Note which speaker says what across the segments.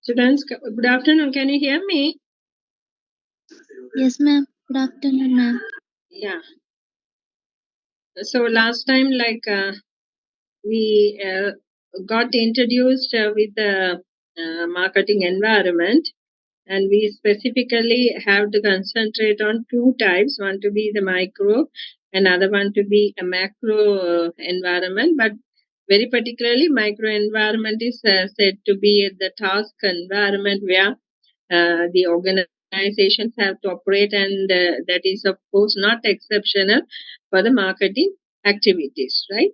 Speaker 1: Students, good afternoon. Can you hear me?
Speaker 2: Yes, ma'am. Good afternoon, ma'am.
Speaker 1: Yeah. So last time, we got introduced with the marketing environment, and we specifically have to concentrate on two types: one to be the micro, another one to be a macro environment. But very particularly, micro environment is said to be the task environment where the organizations have to operate, and that is, of course, not exceptional for the marketing activities, right?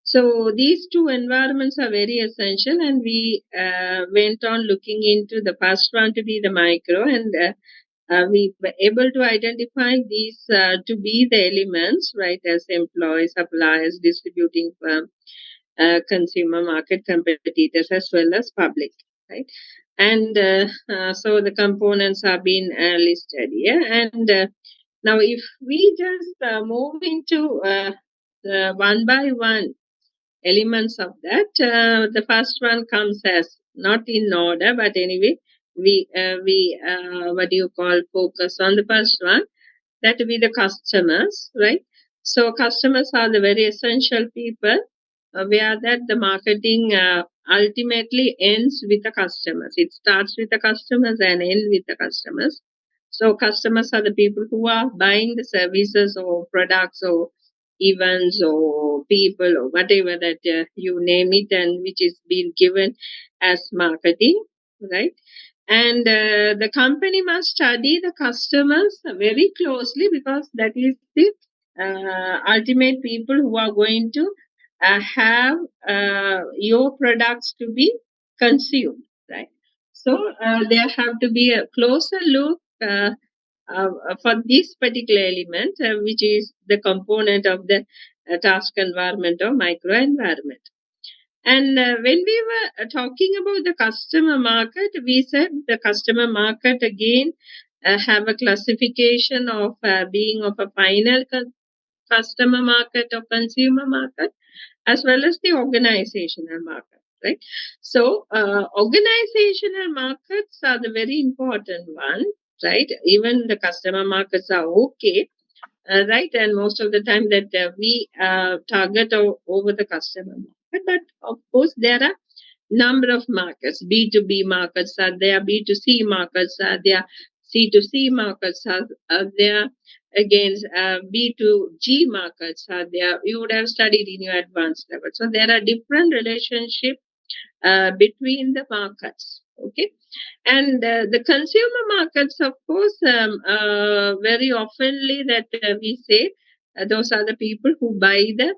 Speaker 1: So these two environments are very essential, and we went on looking into the first one to be the micro, and we were able to identify these to be the elements, right, as employees, suppliers, distributing firm, consumer market competitors, as well as public, right? And so the components are being listed here. And now, if we just move into one by one elements of that, the first one comes as not in order, but anyway, we what do you call, focus on the first one, that will be the customers, right? So customers are the very essential people, where that the marketing ultimately ends with the customers. It starts with the customers and ends with the customers. So customers are the people who are buying the services or products or events or people or whatever that you name it, and which is being given as marketing, right? And the company must study the customers very closely, because that is the ultimate people who are going to have your products to be consumed, right? So there have to be a closer look for this particular element, which is the component of the task environment or micro environment. And when we were talking about the customer market, we said the customer market again have a classification of being of a final customer market or consumer market, as well as the organizational market, right? So organizational markets are the very important one, right? Even the customer markets are okay, right? And most of the time that we target over the customer market. But of course, there are number of markets. B2B markets are there, B2C markets are there, C2C markets are there. Again, B2G markets are there. You would have studied in your advanced level. So there are different relationships between the markets. Okay, and the consumer markets, of course, very oftenly that we say those are the people who buy the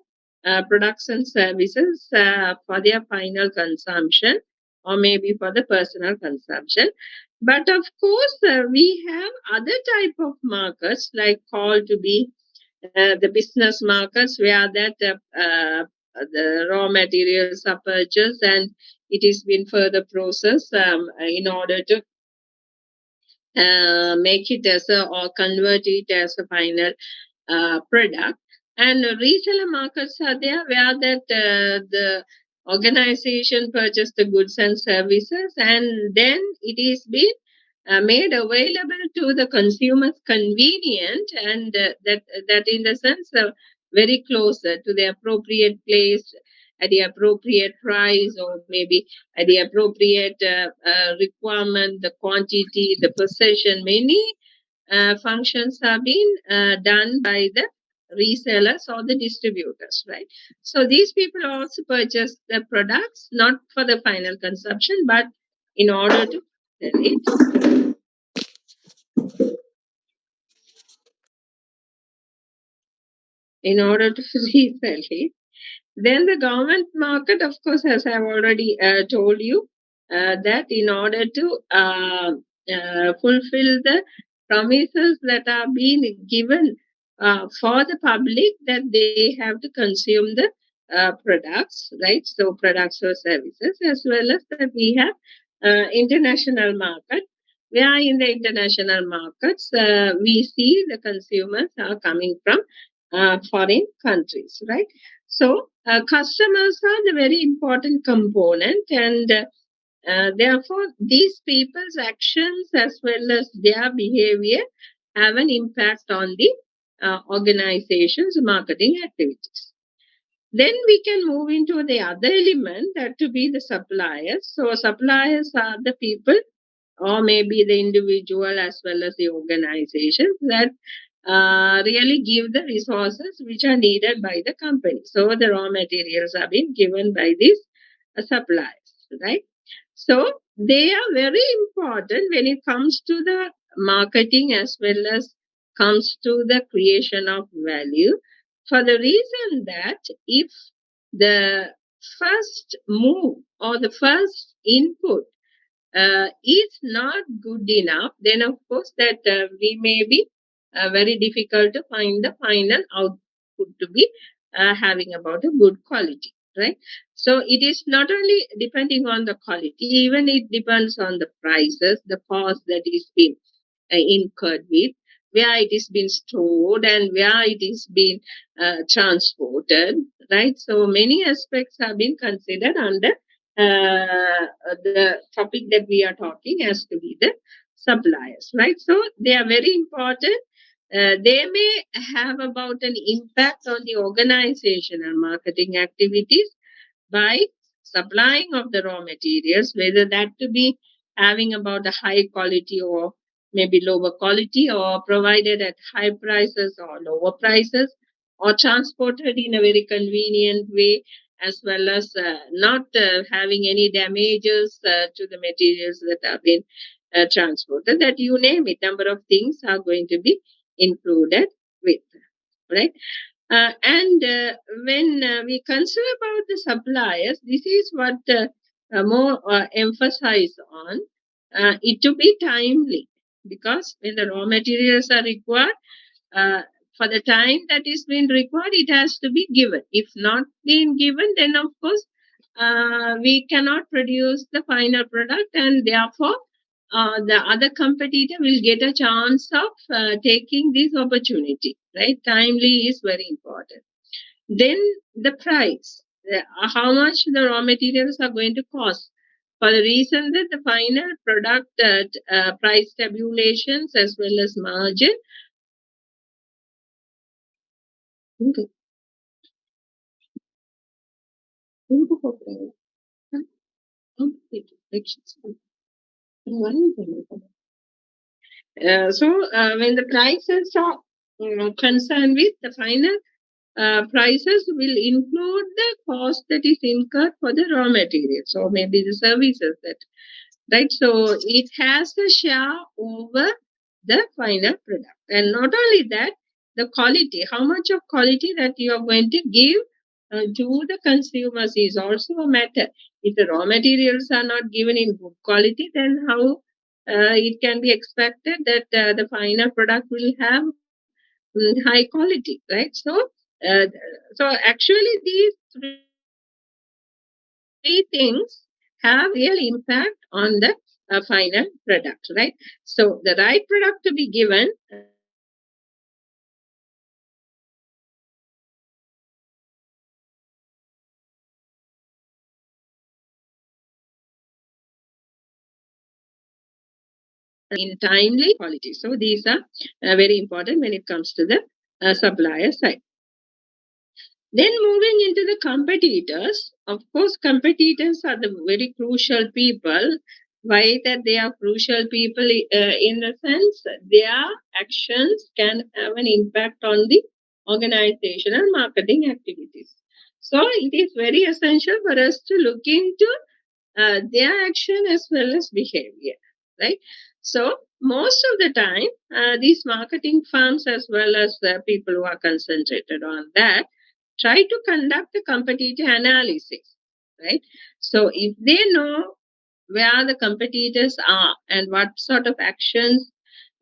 Speaker 1: products and services for their final consumption, or maybe for the personal consumption. But of course, we have other type of markets, like called to be the business markets, where that the raw materials are purchased and it is been further processed in order to make it as a, or convert it as a final product. And reseller markets are there, where that the organization purchase the goods and services, and then it is being made available to the consumers convenient, and that in the sense very closer to the appropriate place at the appropriate price, or maybe at the appropriate requirement, the quantity, the possession. Many functions are being done by the resellers or the distributors, right? So these people also purchase the products not for the final consumption, but in order to sell it, in order to resell it. Then the government market, of course, as I've already told you, that in order to fulfill the promises that are being given for the public, that they have to consume the products, right? So products or services, as well as that we have international market. Where in the international markets, we see the consumers are coming from foreign countries, right? So customers are the very important component, and therefore, these people's actions as well as their behavior have an impact on the organization's marketing activities. Then we can move into the other element, that to be the suppliers. So suppliers are the people or maybe the individual as well as the organizations that really give the resources which are needed by the company. So the raw materials are being given by these suppliers, right? So they are very important when it comes to the marketing as well as comes to the creation of value, for the reason that if the first move or the first input is not good enough, then of course that we may be very difficult to find the final output to be having about a good quality, right? So it is not only depending on the quality, even it depends on the prices, the cost that is being incurred with, where it is being stored and where it is being transported, right? So many aspects have been considered under the topic that we are talking as to be the suppliers, right? So they are very important. They may have about an impact on the organization and marketing activities by supplying of the raw materials, whether that to be having about a high quality or maybe lower quality, or provided at high prices or lower prices, or transported in a very convenient way, as well as not having any damages to the materials that have been transported. That you name it, number of things are going to be included with, right? And when we consider about the suppliers, this is what more emphasize on it to be timely, because when the raw materials are required, uh, for the time that is being required, it has to be given. If not being given, then of course we cannot produce the final product, and therefore the other competitor will get a chance of taking this opportunity, right? Timely is very important. Then the price, how much the raw materials are going to cost, for the reason that the final product price tabulations as well as margin. Okay. So when the prices are concerned with the final prices will include the cost that is incurred for the raw materials or maybe the services that, right? So it has a share over the final product. And not only that, the quality, how much of quality that you are going to give to the consumers is also a matter. If the raw materials are not given in good quality, then how it can be expected that the final product will have high quality, right? Uh, so actually, these three things have real impact on the final product, right? So the right product to be given. In timely quality. So these are very important when it comes to the supplier side. Then moving into the competitors, of course, competitors are the very crucial people. Why that they are crucial people? In the sense their actions can have an impact on the organizational marketing activities. So it is very essential for us to look into their action as well as behavior, right? So most of the time, these marketing firms as well as the people who are concentrated on that try to conduct a competitor analysis, right? So if they know where the competitors are and what sort of actions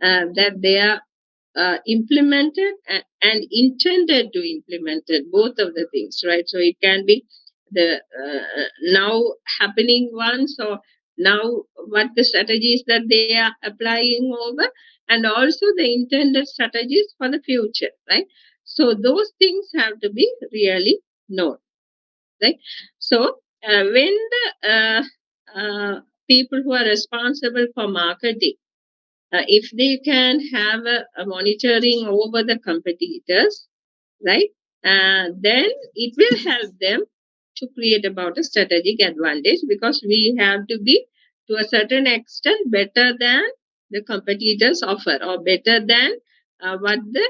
Speaker 1: that they are implemented and intended to implement it, both of the things, right? So it can be the now happening one, so now what the strategies that they are applying over, and also the intended strategies for the future, right? So those things have to be really known, right? So when the people who are responsible for marketing, if they can have a monitoring over the competitors, right, then it will help them to create about a strategic advantage, because we have to be to a certain extent better than the competitors offer, or better than what the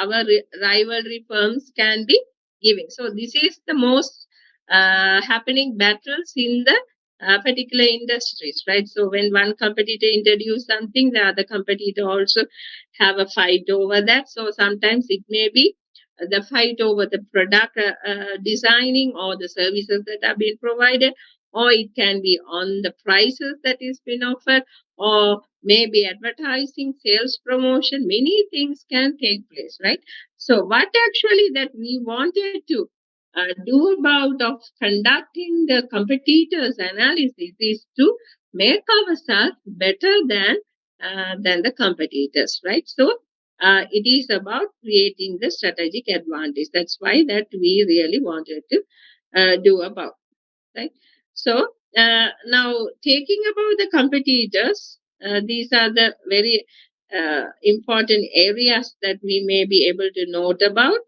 Speaker 1: our rivalry firms can be giving. So this is the most happening battles in the particular industries, right? So when one competitor introduce something, the other competitor also have a fight over that. So sometimes it may be the fight over the product designing or the services that are being provided, or it can be on the prices that is being offered, or maybe advertising, sales promotion. Many things can take place, right? So what actually that we wanted to do about of conducting the competitors analysis is to make ourselves better than the competitors, right? So it is about creating the strategic advantage. That's why that we really wanted to do about, right? So now taking about the competitors, these are the very important areas that we may be able to note about,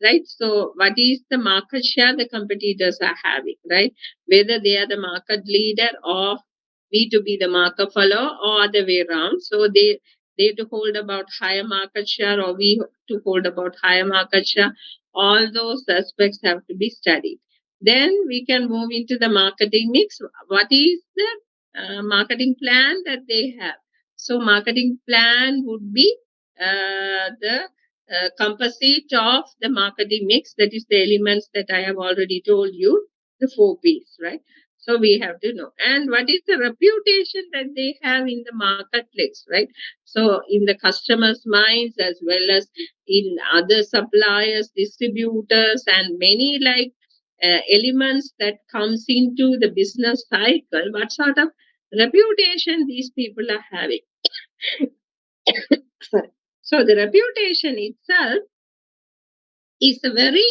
Speaker 1: right? So what is the market share the competitors are having, right? Whether they are the market leader or we to be the market follower, or other way around. So they to hold about higher market share, or we to hold about higher market share. All those aspects have to be studied. Then we can move into the marketing mix. What is the marketing plan that they have? So marketing plan would be the composite of the marketing mix. That is the elements that I have already told you, the 4 P's, right? So we have to know. And what is the reputation that they have in the marketplace, right? So in the customers' minds, as well as in other suppliers, distributors, and many like elements that comes into the business cycle, what sort of reputation these people are having. So the reputation itself is a very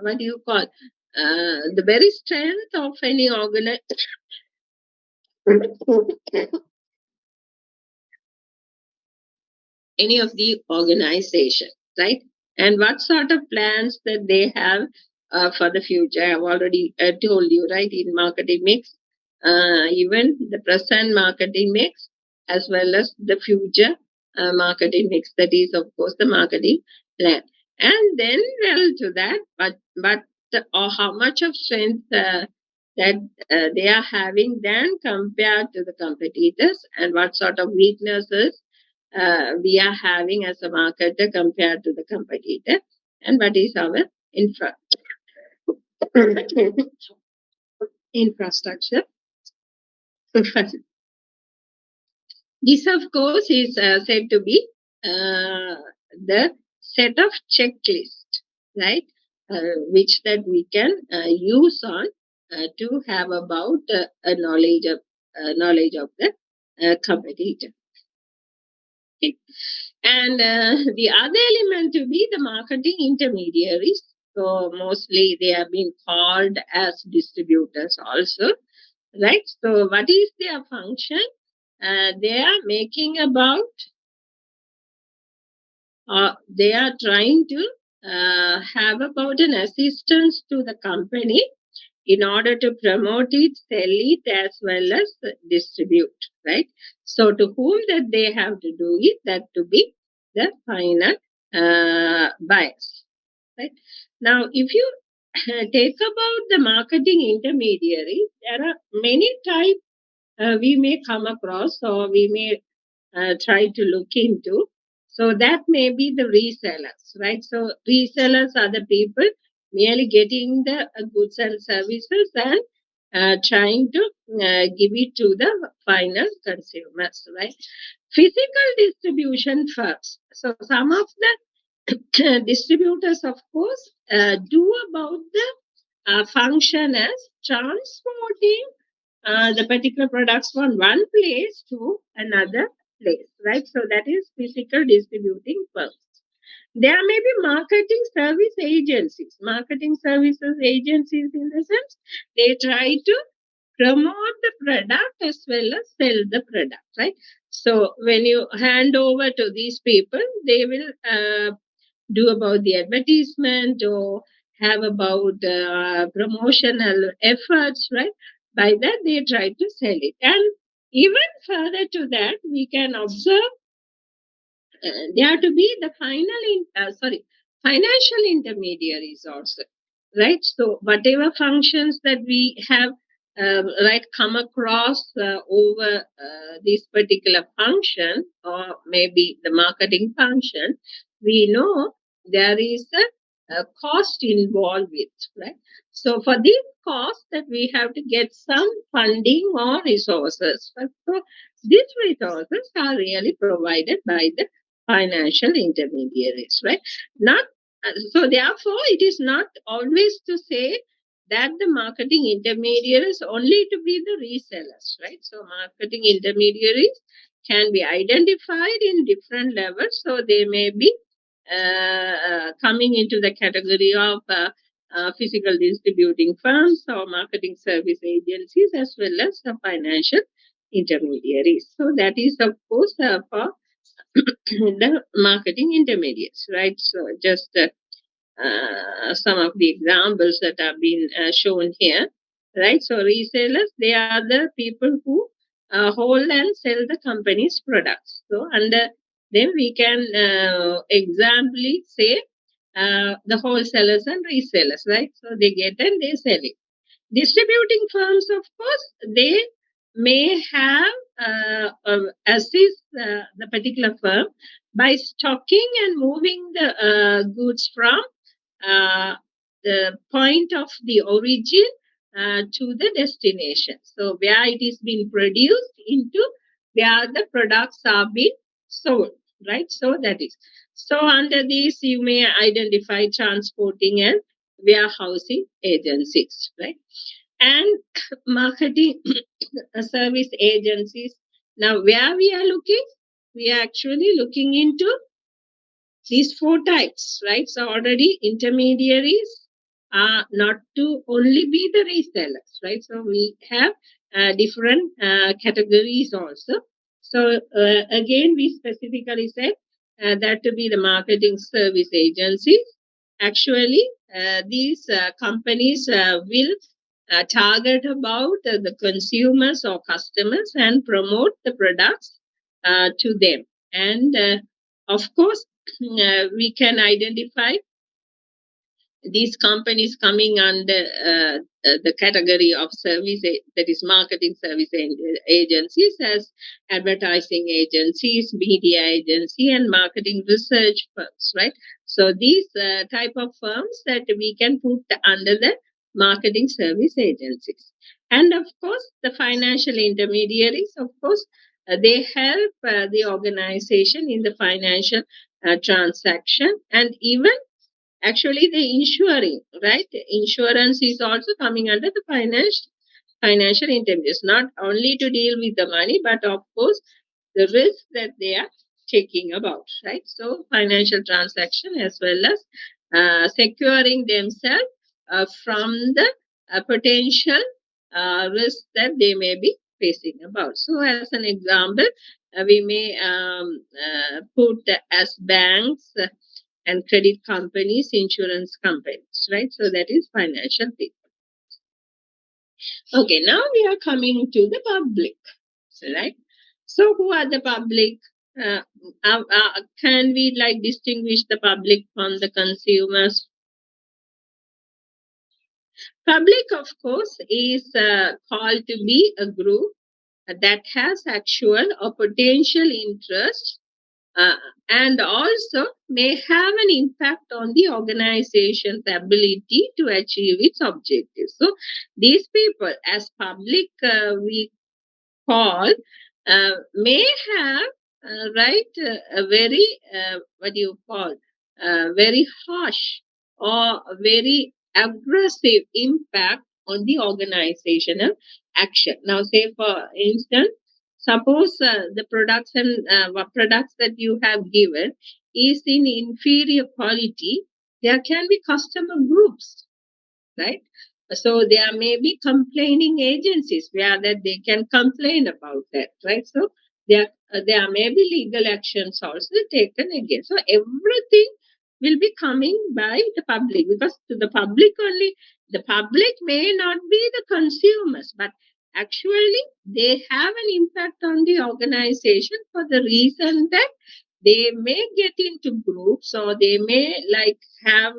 Speaker 1: what do you call the very strength of any organization. Any of the organization, right? And what sort of plans that they have for the future. I've already told you, right, in marketing mix, even the present marketing mix as well as the future marketing mix. That is, of course, the marketing plan. And then, well, to that, but or how much of strength that they are having then compared to the competitors, and what sort of weaknesses we are having as a marketer compared to the competitor, and what is our infrastructure. This, of course, is said to be the set of checklist, right? Which that we can use on to have about a knowledge of the competitor. Okay. And the other element to be the marketing intermediaries. So mostly they have been called as distributors also, right? So what is their function? They are making about, they are trying to have about an assistance to the company in order to promote it, sell it, as well as distribute, right? So to whom that they have to do it, that to be the final buyers, right? Now, if you take about the marketing intermediary, there are many types we may come across, or we may try to look into. So that may be the resellers, right? So resellers are the people merely getting the goods and services and trying to give it to the final consumers, right? Physical distribution first. So some of the distributors, of course, do about the function as transporting the particular products from one place to another place, right? So that is physical distributing first. There may be marketing service agencies. Marketing services agencies, in the sense, they try to promote the product as well as sell the product, right? So when you hand over to these people, they will do about the advertisement or have about promotional efforts, right? By that, they try to sell it. And even further to that, we can observe there to be the financial intermediaries also, right? So whatever functions that we have right come across over this particular function or maybe the marketing function, we know there is a cost involved with, right? So for this cost that we have to get some funding or resources. So these resources are really provided by the financial intermediaries, right? Not so. Therefore, it is not always to say that the marketing intermediaries only to be the resellers, right? So, marketing intermediaries can be identified in different levels. So, they may be coming into the category of physical distributing firms or marketing service agencies as well as the financial intermediaries. So, that is, of course, for the marketing intermediates, right? So just some of the examples that have been shown here, right? So resellers, they are the people who hold and sell the company's products. So under them, we can examply say the wholesalers and resellers, right? So they get and they sell it. Distributing firms, of course, they may have assist the particular firm by stocking and moving the goods from uh, the point of the origin to the destination. So where it is being produced into where the products are being sold, right? So that is. So under these, you may identify transporting and warehousing agencies, right? And marketing service agencies. Now, where we are looking, we are actually looking into these four types, right? So already intermediaries are not to only be the resellers, right? So we have different categories also. So again, we specifically said that to be the marketing service agencies. Actually, these companies will target about the consumers or customers and promote the products to them. And of course, we can identify these companies coming under the category of service, that is marketing service agencies, as advertising agencies, media agency, and marketing research firms, right? So these type of firms that we can put under the marketing service agencies. And of course, the financial intermediaries, of course, they help the organization in the financial transaction, and even actually the insuring, right? Insurance is also coming under the financial intermediaries, not only to deal with the money, but of course the risk that they are taking about, right? So financial transaction as well as securing themselves from the potential risk that they may be facing about. So as an example, we may put as banks and credit companies, insurance companies, right? So that is financial people. Okay, now we are coming to the public, right? So who are the public? Can we like distinguish the public from the consumers? Public, of course, is called to be a group that has actual or potential interest uh, and also may have an impact on the organization's ability to achieve its objectives. So these people, as public, we call, may have a very what do you call very harsh or very aggressive impact on the organizational action. Now, say for instance, suppose the products and products that you have given is in inferior quality, there can be customer groups, right? So there may be complaining agencies where that they can complain about that, right? So there may be legal actions also taken against. So everything will be coming by the public, because to the public only, the public may not be the consumers, but actually they have an impact on the organization for the reason that they may get into groups, or they may like have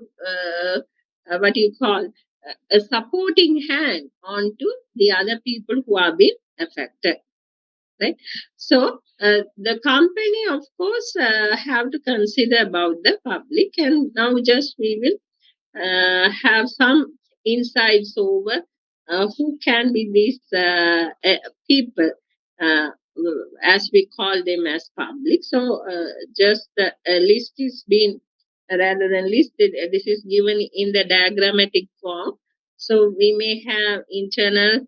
Speaker 1: what you call a supporting hand onto the other people who have been affected, right? So the company, of course, have to consider about the public. And now just we will have some insights over who can be these people, uh, as we call them as public. So just a list is being, rather than listed, this is given in the diagrammatic form. So we may have internal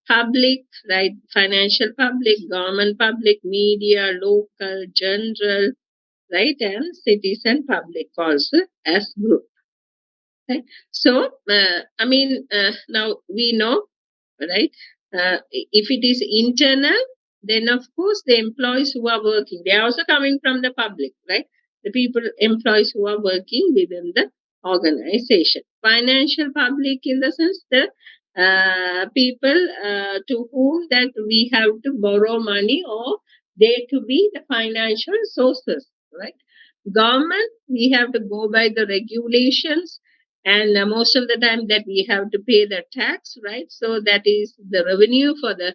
Speaker 1: public, right? Financial public, government public, media, local, general, right? And citizen public also as group. Right? So, now we know, right? If it is internal, then of course the employees who are working, they are also coming from the public, right? The people, employees who are working within the organization. Financial public, in the sense the people to whom that we have to borrow money, or they to be the financial sources, right? Government, we have to go by the regulations, and most of the time that we have to pay the tax, right? So that is the revenue for the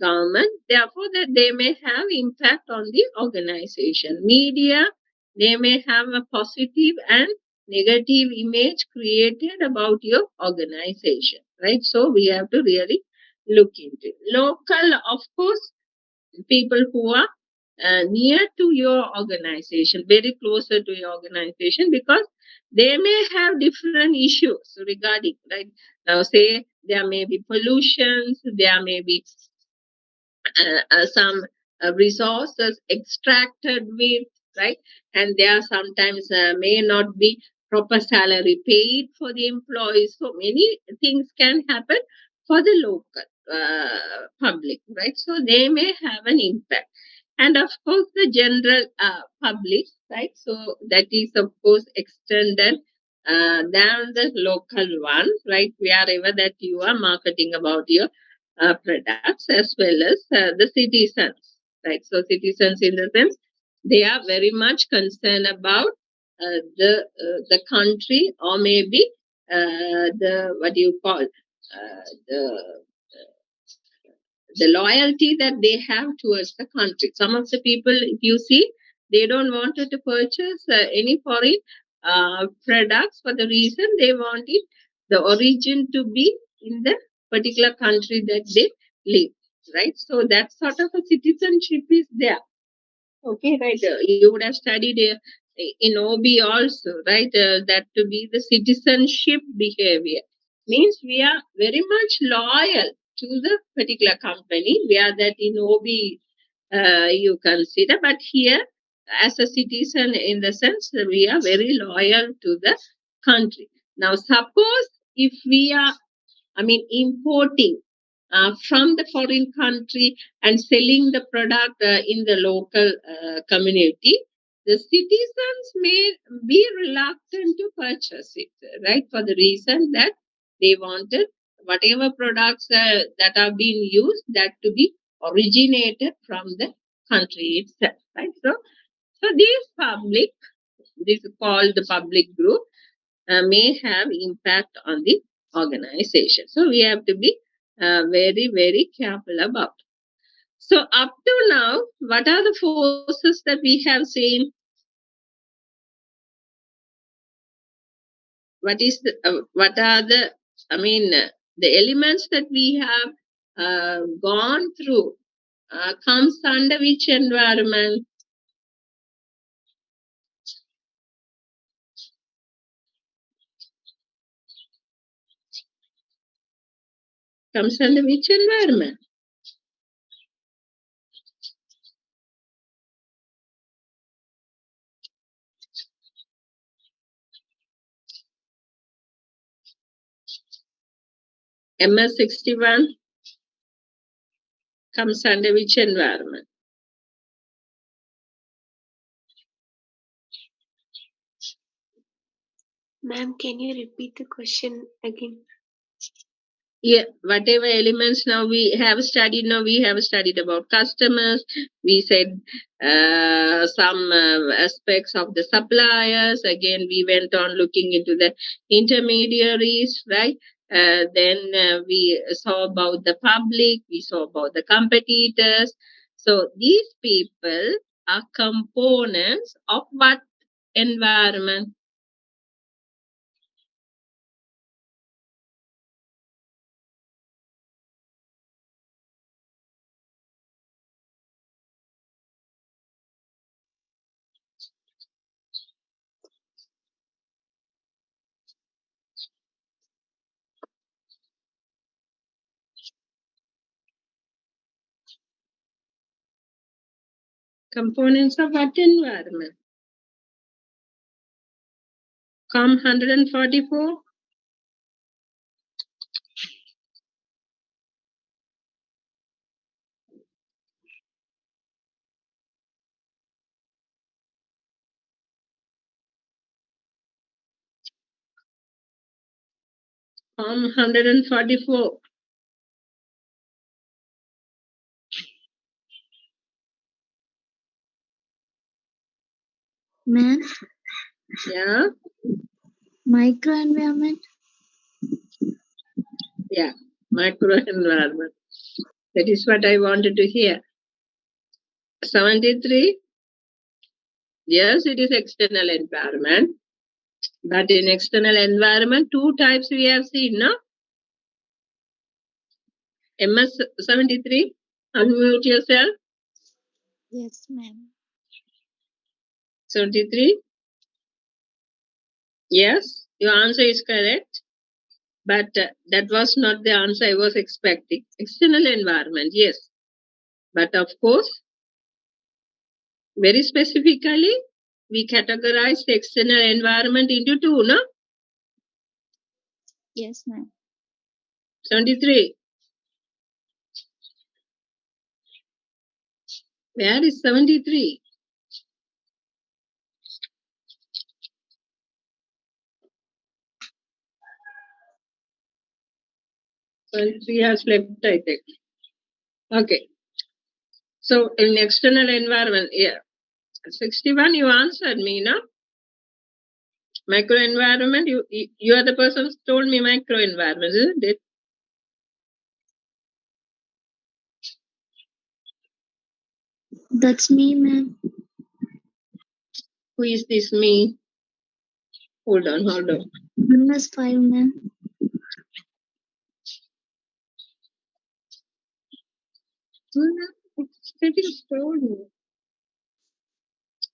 Speaker 1: government, therefore that they may have impact on the organization. Media, they may have a positive and negative image created about your organization, right? So we have to really look into it. Local, of course, people who are near to your organization, very closer to your organization, because they may have different issues regarding, right? Now, say there may be pollutions, there may be some resources extracted with, right? And there sometimes may not be proper salary paid for the employees. So many things can happen for the local public, right? So they may have an impact. And of course, the general public, right? So that is, of course, extended than the local one, right? Wherever that you are marketing about your products, as well as the citizens, right? So citizens, in the sense, they are very much concerned about the country, or maybe the what do you call the loyalty that they have towards the country. Some of the people, if you see, they don't want to purchase any foreign products, for the reason they wanted the origin to be in the particular country that they live, right? So that sort of a citizenship is there. Okay, right. You would have studied in OB also, right? That to be the citizenship behavior means we are very much loyal to the particular company, where that in OB you consider, but here as a citizen, in the sense that we are very loyal to the country. Now, suppose if we are, importing from the foreign country and selling the product in the local community, the citizens may be reluctant to purchase it, right? For the reason that they wanted whatever products that are being used, that to be originated from the country itself, right? So these public, this is called the public group, may have impact on the organization. So we have to be very, very careful about. So up to now, what are the forces that we have seen? What are the, the elements that we have gone through comes under which environment? Comes under which environment? MS 61 comes under which environment?
Speaker 3: Ma'am, can you repeat the question again?
Speaker 1: Yeah, whatever elements now we have studied about customers. We said some aspects of the suppliers. Again, we went on looking into the intermediaries, right? Then we saw about the public, we saw about the competitors. So these people are components of what environment? Components of what environment? COM 144. COM 144.
Speaker 2: Ma'am,
Speaker 1: Yeah,
Speaker 2: microenvironment.
Speaker 1: yeah, microenvironment. That is what I wanted to hear. 73. Yes, it is external environment. But in external environment, two types we have seen, no? MS 73. Unmute yourself.
Speaker 2: Yes, ma'am.
Speaker 1: 73. Yes, your answer is correct. But that was not the answer I was expecting. External environment, yes. But of course, very specifically, we categorize the external environment into two, no?
Speaker 2: Yes, ma'am.
Speaker 1: 73. Where is 73? 73 has left, I think. Okay. So in external environment, yeah. 61, you answered me, no? Microenvironment, you are the person who told me microenvironment, isn't it?
Speaker 2: That's me, ma'am.
Speaker 1: Who is this me? Hold on.
Speaker 2: MS5, ma'am.
Speaker 1: It's getting stolen.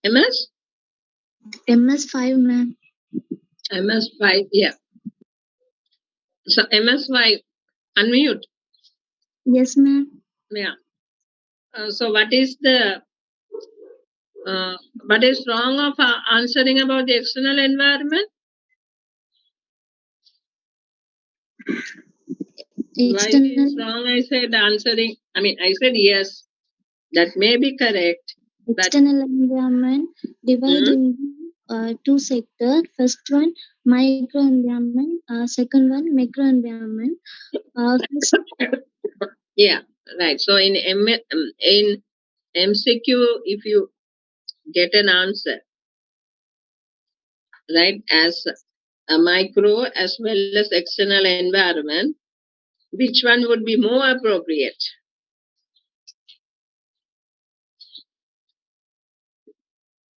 Speaker 1: MS?
Speaker 2: MS5, ma'am.
Speaker 1: MS5, yeah. So MS5, unmute.
Speaker 2: Yes, ma'am.
Speaker 1: Yeah. So what is wrong of answering about the external environment? Why it is wrong? I said answering. I said yes. That may be correct.
Speaker 2: External environment divided into two sectors. First one, microenvironment. Second one, macroenvironment.
Speaker 1: Yeah, right. So in MCQ, if you get an answer, right, as a micro as well as external environment, which one would be more appropriate?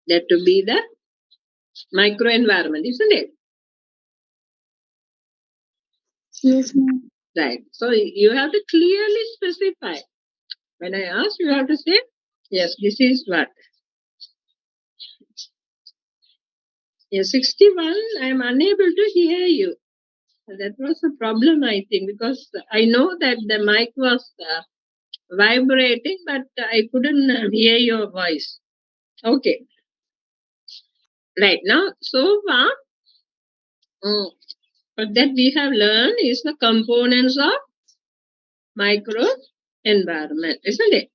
Speaker 1: That to be the microenvironment, isn't it?
Speaker 2: Yes, ma'am.
Speaker 1: Right. So you have to clearly specify. When I ask, you have to say, yes, this is what. Yes, 61, I am unable to hear you. That was a problem, I think, because I know that the mic was vibrating, but I couldn't hear your voice. Okay. Right now, so far, But that we have learned is the components of micro environment, isn't it?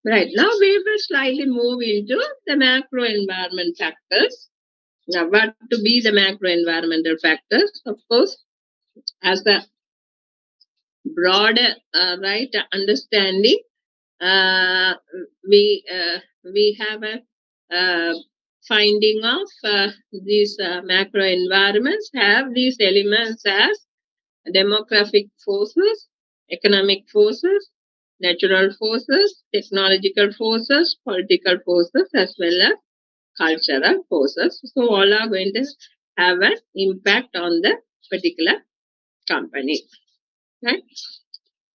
Speaker 1: Right. Now we will slightly move into the macro environment factors. Now, what to be the macro environmental factors? Of course, as a broader right understanding, uh, we have a finding of these macro environments have these elements as demographic forces, economic forces, natural forces, technological forces, political forces, as well as cultural forces. So all are going to have an impact on the particular company. Right?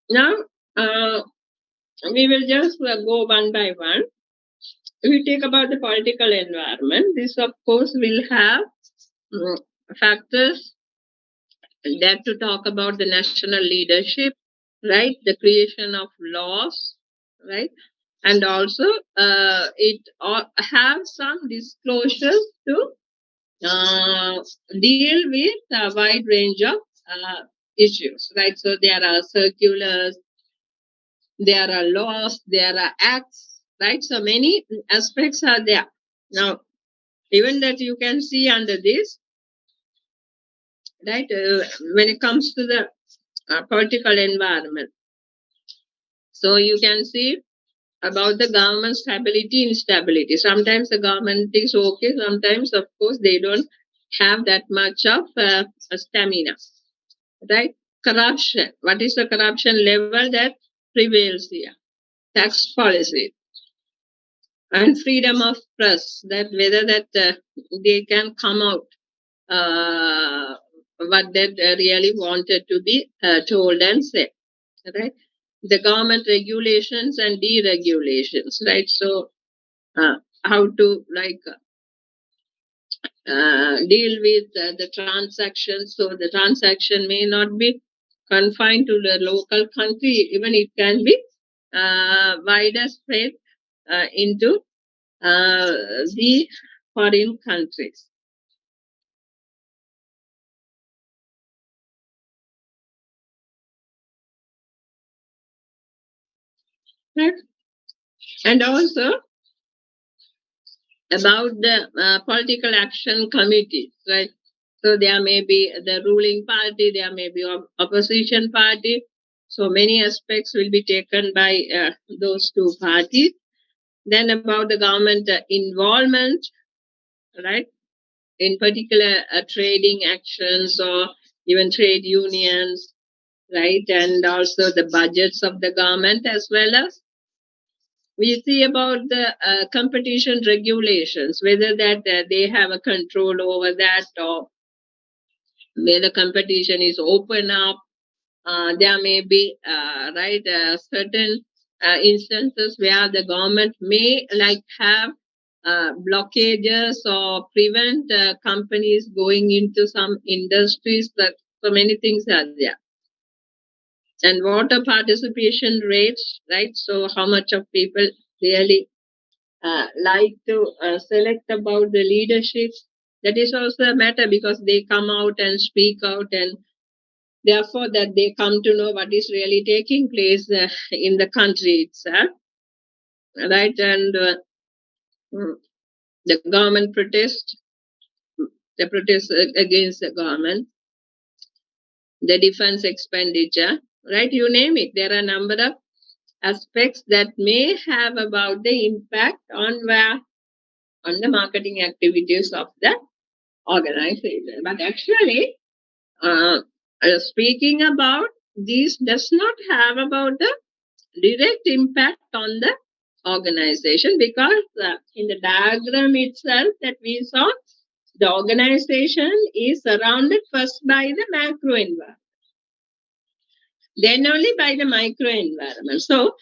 Speaker 1: Now, we will just go one by one. If we take about the political environment, this of course will have mm, factors that to talk about the national leadership, right? The creation of laws, right? And also it have some disclosures to deal with a wide range of issues, right? So there are circulars, there are laws, there are acts, right? So many aspects are there. Now, even that you can see under this, right? When it comes to the political environment, so you can see about the government stability, instability. Sometimes the government is okay, sometimes, of course, they don't have that much of stamina, right? Corruption. What is the corruption level that prevails here? Tax policy and freedom of press. That whether that they can come out what they really wanted to be told and said, right? The government regulations and deregulations, right? So how to deal with the transactions. So the transaction may not be confined to the local country, even it can be wider spread into the foreign countries. Right? And also about the political action committees, right? So there may be the ruling party, there may be opposition party. So many aspects will be taken by those two parties. Then about the government involvement, right? In particular trading actions or even trade unions, right? And also the budgets of the government, as well as we see about the competition regulations, whether that they have a control over that, or where the competition is open up. There may be certain instances where the government may have blockages or prevent companies going into some industries. That so many things are there. And voter participation rates, right? So how much of people really like to select about the leadership. That is also a matter because they come out and speak out, and therefore that they come to know what is really taking place in the country itself, right? And mm, the government protest, the protest against the government, the defense expenditure, right? You name it. There are a number of aspects that may have about the impact on the marketing activities of the organization. But actually, uh, speaking about these does not have about the direct impact on the organization, because in the diagram itself that we saw, the organization is surrounded first by the macro environment, then only by the micro environment. So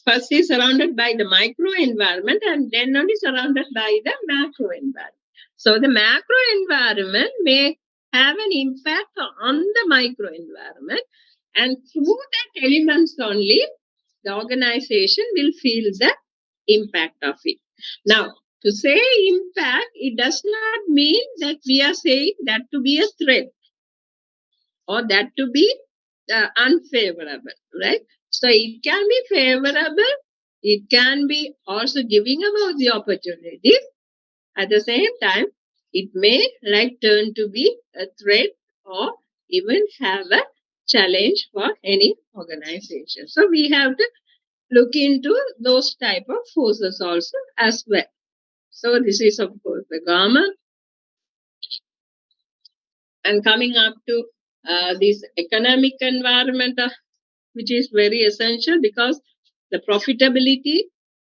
Speaker 1: first is surrounded by the micro environment and then only surrounded by the macro environment. So the macro environment may have an impact on the micro environment, and through that elements only the organization will feel the impact of it. Now, To say impact, it does not mean that we are saying that to be a threat or that to be unfavorable, right? So it can be favorable, it can be also giving about the opportunities. At the same time, it may turn to be a threat or even have a challenge for any organization. So we have to look into those type of forces also as well. So this is of course the government. And coming up to this economic environment, which is very essential because the profitability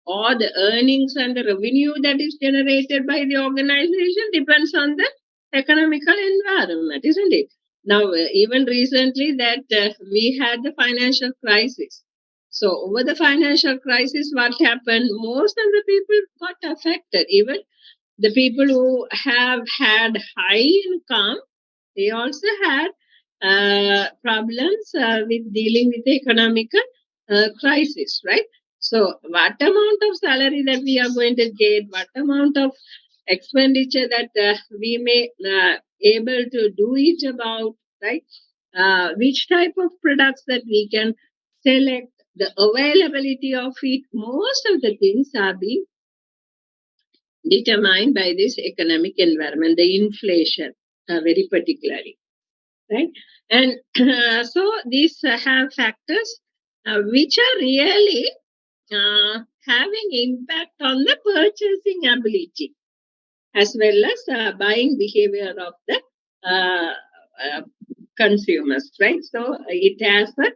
Speaker 1: or the earnings and the revenue that is generated by the organization depends on the economical environment, isn't it? Now, even recently that we had the financial crisis. So over the financial crisis, what happened? Most of the people got affected. Even the people who have had high income, they also had problems with dealing with the economical crisis, right? So, what amount of salary that we are going to get, what amount of expenditure that we may able to do it about, right? Which type of products that we can select, the availability of it, most of the things are being determined by this economic environment, the inflation, very particularly, right? And so these have factors which are really having impact on the purchasing ability as well as buying behavior of the uh, consumers, right? So it has a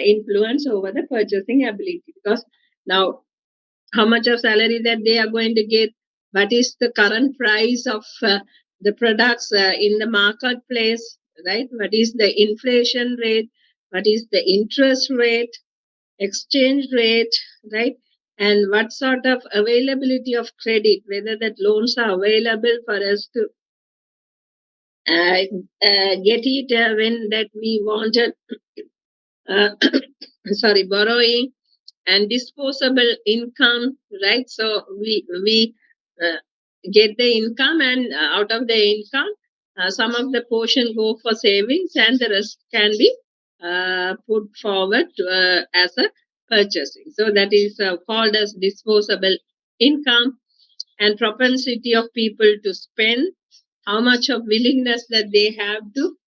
Speaker 1: influence over the purchasing ability because now how much of salary that they are going to get, what is the current price of the products in the marketplace, right? What is the inflation rate, what is the interest rate, exchange rate, right? And what sort of availability of credit, whether that loans are available for us to get it when that we wanted, uh, sorry, borrowing, and disposable income, right? So we get the income, and out of the income, some of the portion go for savings, and the rest can be put forward as a purchasing. So that is called as disposable income. And propensity of people to spend, how much of willingness that they have to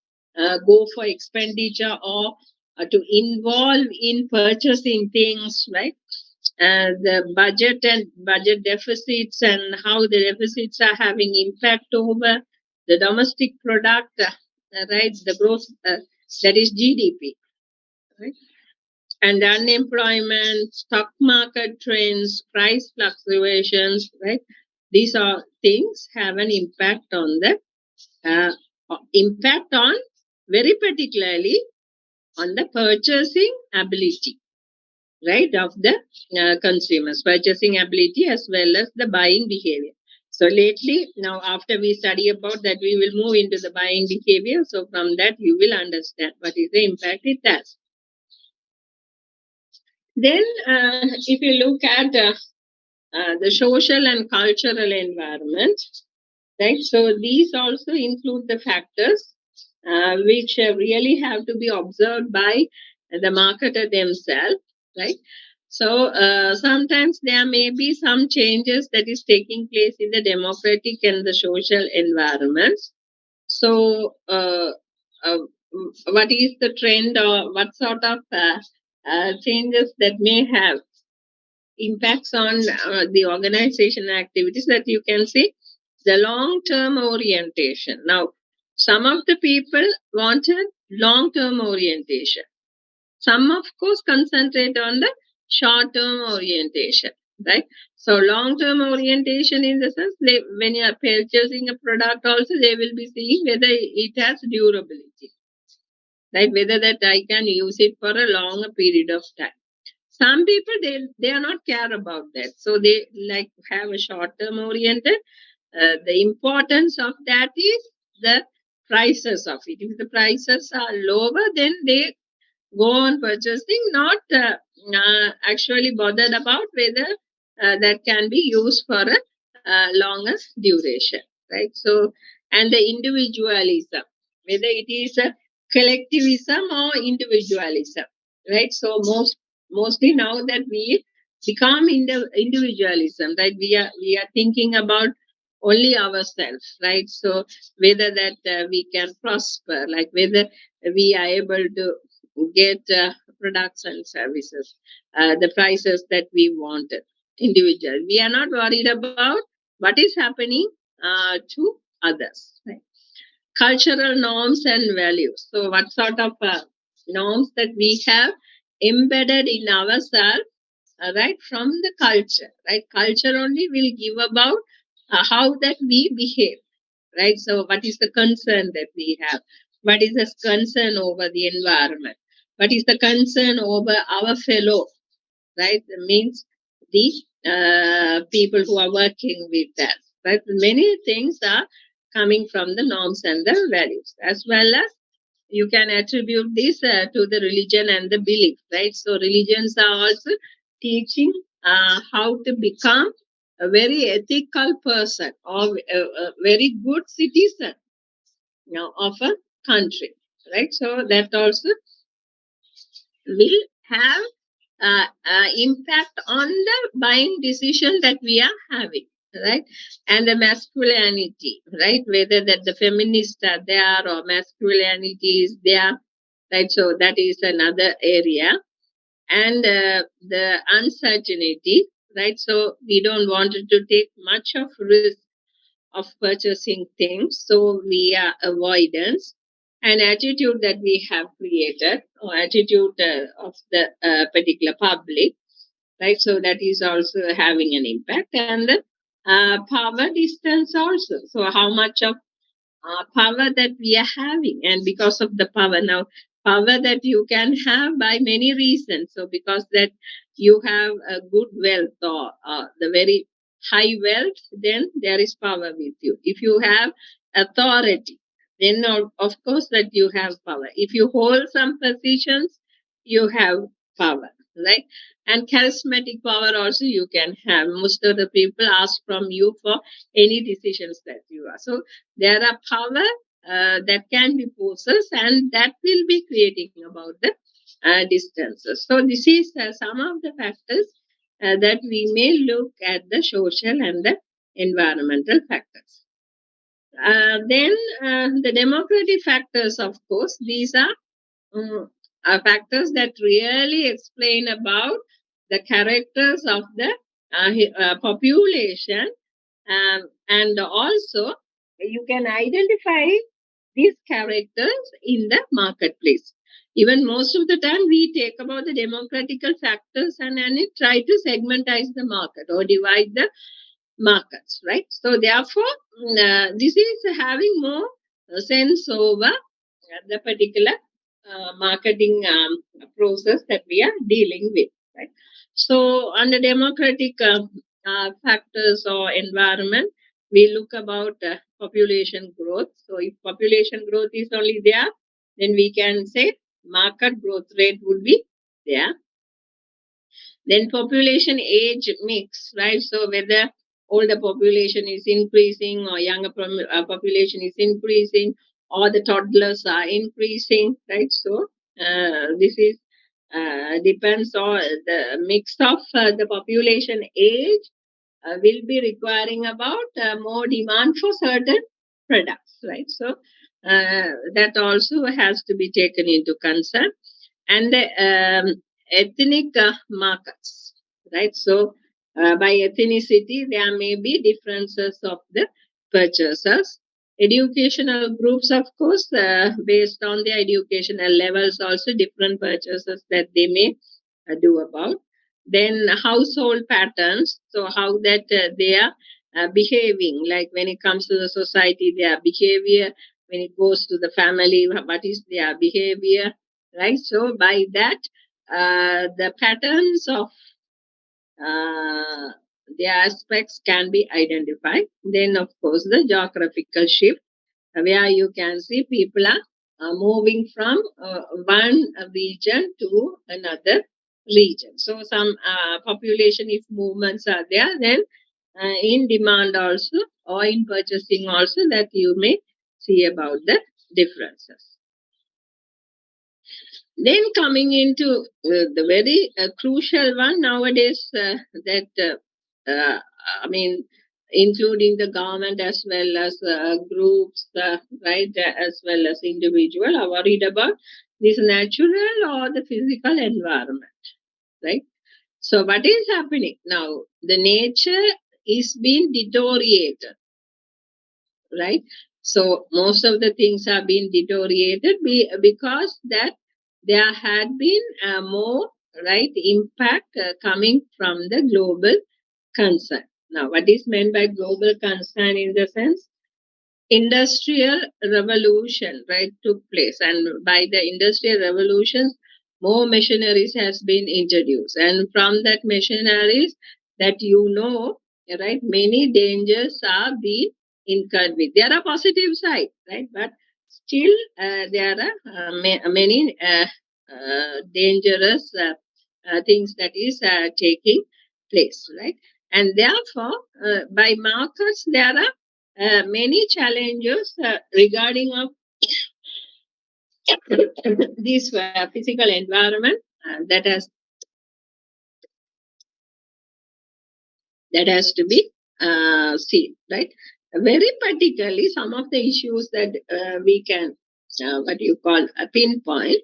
Speaker 1: go for expenditure or to involve in purchasing things, right? The budget and budget deficits and how the deficits are having impact over the domestic product, right? The growth, that is GDP, right? And unemployment, stock market trends, price fluctuations, right? These are things have an impact on the uh, impact on very particularly on the purchasing ability, right, of the consumers, purchasing ability as well as the buying behavior. So lately, now after we study about that, we will move into the buying behavior. So from that, you will understand what is the impact it has. Then, if you look at the social and cultural environment, right? So these also include the factors which really have to be observed by the marketer themselves, right? So sometimes there may be some changes that is taking place in the democratic and the social environments. So what is the trend or what sort of changes that may have impacts on the organization activities, that you can see the long term orientation. Now, some of the people wanted long term orientation. Some, of course, concentrate on the short term orientation, right? So, long term orientation in the sense, when you are purchasing a product, also they will be seeing whether it has durability, right? Whether that I can use it for a longer period of time. Some people, they are not care about that, so they like have a short term oriented. The importance of that is the prices of it. If the prices are lower, then they go on purchasing, not actually bothered about whether that can be used for a longest duration, right? So, and the individualism, whether it is a collectivism or individualism, right? So mostly now that we become individualism, right? We are thinking about only ourselves, right? So whether that we can prosper, like whether we are able to get products and services, the prices that we wanted individual. We are not worried about what is happening to others. Right? Cultural norms and values. So, what sort of norms that we have embedded in ourselves, right, from the culture, right? Culture only will give about how that we behave, right? So, what is the concern that we have? What is the concern over the environment? What is the concern over our fellow, right? That means the people who are working with that, right? Many things are coming from the norms and the values, as well as you can attribute this to the religion and the belief, right? So religions are also teaching how to become a very ethical person or a very good citizen, of a country, right? So that also will have impact on the buying decision that we are having, right? And the masculinity, right? Whether that the feminists are there or masculinity is there, right? So that is another area. And the uncertainty, right? So we don't want to take much of risk of purchasing things, so we are avoidance. An attitude that we have created, or attitude of the particular public, right? So that is also having an impact. And the power distance also. So how much of power that we are having, and because of the power now, power that you can have by many reasons. So because that you have a good wealth, or the very high wealth, then there is power with you. If you have authority, then of course that you have power. If you hold some positions, you have power, right? And charismatic power also you can have. Most of the people ask from you for any decisions that you are. So there are power that can be possessed, and that will be creating about the distances. So this is some of the factors that we may look at, the social and the environmental factors. Then the democratic factors, of course, these are factors that really explain about the characters of the population, and also you can identify these characters in the marketplace. Even most of the time we take about the democratical factors, and it try to segmentize the market or divide the markets, right? So therefore, this is having more sense over the particular marketing process that we are dealing with, right? So under democratic factors or environment, we look about population growth. So if population growth is only there, then we can say market growth rate would be there. Then population age mix, right? So whether older population is increasing or younger population is increasing, or the toddlers are increasing, right? So this is depends on the mix of the population age will be requiring about more demand for certain products, right? So that also has to be taken into concern. And the ethnic markets, right? So by ethnicity, there may be differences of the purchasers. Educational groups, of course, based on their educational levels, also different purchases that they may do about. Then household patterns, so how that they are behaving, like when it comes to the society, their behavior, when it goes to the family, what is their behavior, right? So by that, the patterns of uh, the aspects can be identified. Then, of course, the geographical shift, where you can see people are moving from one region to another region. So, some population, if movements are there, then in demand also, or in purchasing also, that you may see about the differences. Then coming into the very crucial one nowadays, that I mean, including the government as well as groups, right, as well as individual, are worried about this natural or the physical environment, right? So what is happening now? The nature is being deteriorated, right? So most of the things have been deteriorated because that there had been more, right, impact coming from the global concern. Now, what is meant by global concern in the sense? Industrial revolution, right, took place, and by the industrial revolutions more machineries has been introduced, and from that machineries, that right, many dangers are being incurred with. There are positive side, right, but still there are many dangerous things that is taking place, right? And therefore by markets there are many challenges regarding of this physical environment that has to be seen, right? Very particularly, some of the issues that we can what you call a pinpoint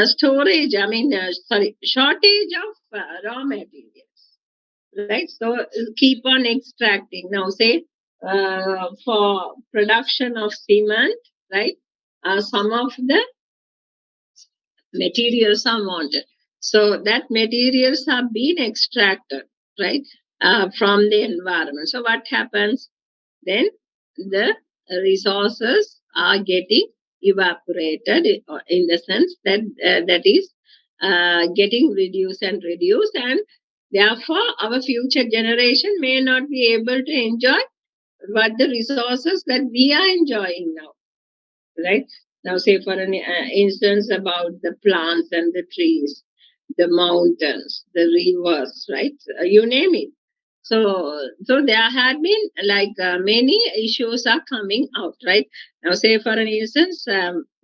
Speaker 1: storage. I mean, sorry, shortage of raw materials, right? So keep on extracting. Now, say for production of cement, right? Some of the materials are wanted. So that materials are being extracted, right, from the environment. So what happens then? The resources are getting evaporated in the sense that that is getting reduced and reduced, and therefore our future generation may not be able to enjoy what the resources that we are enjoying now, right? Now, say for an instance about the plants and the trees, the mountains, the rivers, right? You name it. So there had been like many issues are coming out, right? Now, say for an instance,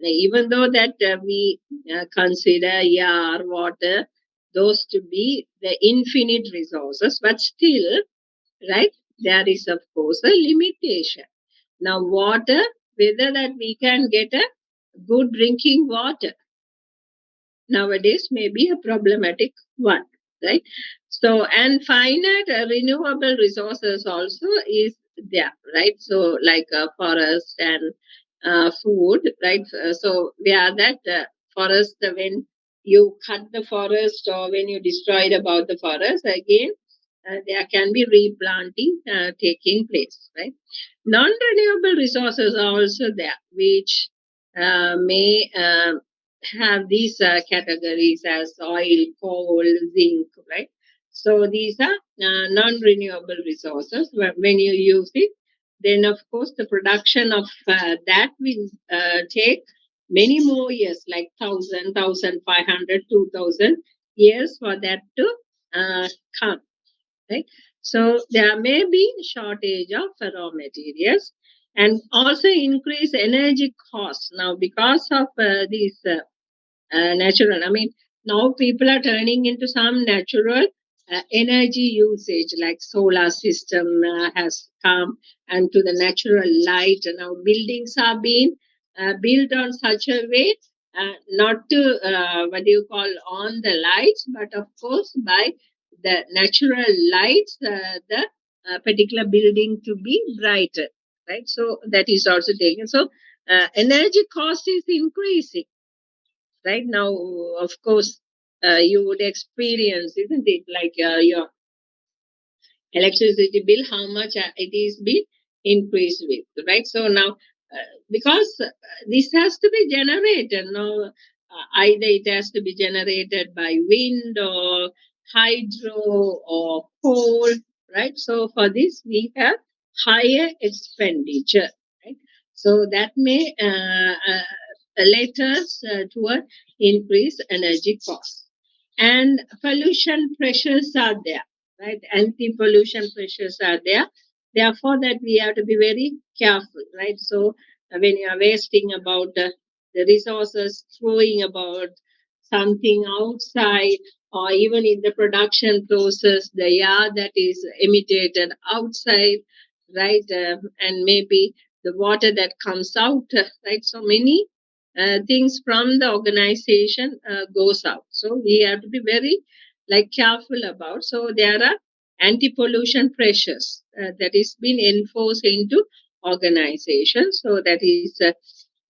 Speaker 1: even though that we consider air, water, those to be the infinite resources, but still, right? There is of course a limitation. Now, water, whether that we can get a good drinking water nowadays may be a problematic one, right? So, and finite renewable resources also is there, right? So, like forest and food, right? So, where that forest, when you cut the forest or when you destroyed about the forest, again, there can be replanting taking place, right? Non-renewable resources are also there, which may have these categories as oil, coal, zinc, right? So these are non-renewable resources. When you use it, then of course the production of that will take many more years, like 1,500, 2,000 years for that to come, right? So there may be shortage of raw materials and also increase energy costs now because of these natural. I mean, now people are turning into some natural energy usage, like solar system has come, and to the natural light. Now buildings are being built on such a way, not to what do you call on the lights, but of course by the natural lights, the particular building to be brighter, right? So that is also taken. So energy cost is increasing right now. Of course you would experience, isn't it, like your electricity bill, how much it is being increased with, right? So now because this has to be generated now, either it has to be generated by wind or hydro or coal, right? So for this we have higher expenditure, right? So that may let us toward increased energy costs, and pollution pressures are there, right? Anti-pollution pressures are there. Therefore, that we have to be very careful, right? So when you are wasting about the resources, throwing about something outside, or even in the production process, the air that is emitted outside, right? And maybe the water that comes out, right? So many things from the organization goes out. So we have to be very like careful about. So there are anti-pollution pressures that is being enforced into organizations. So that is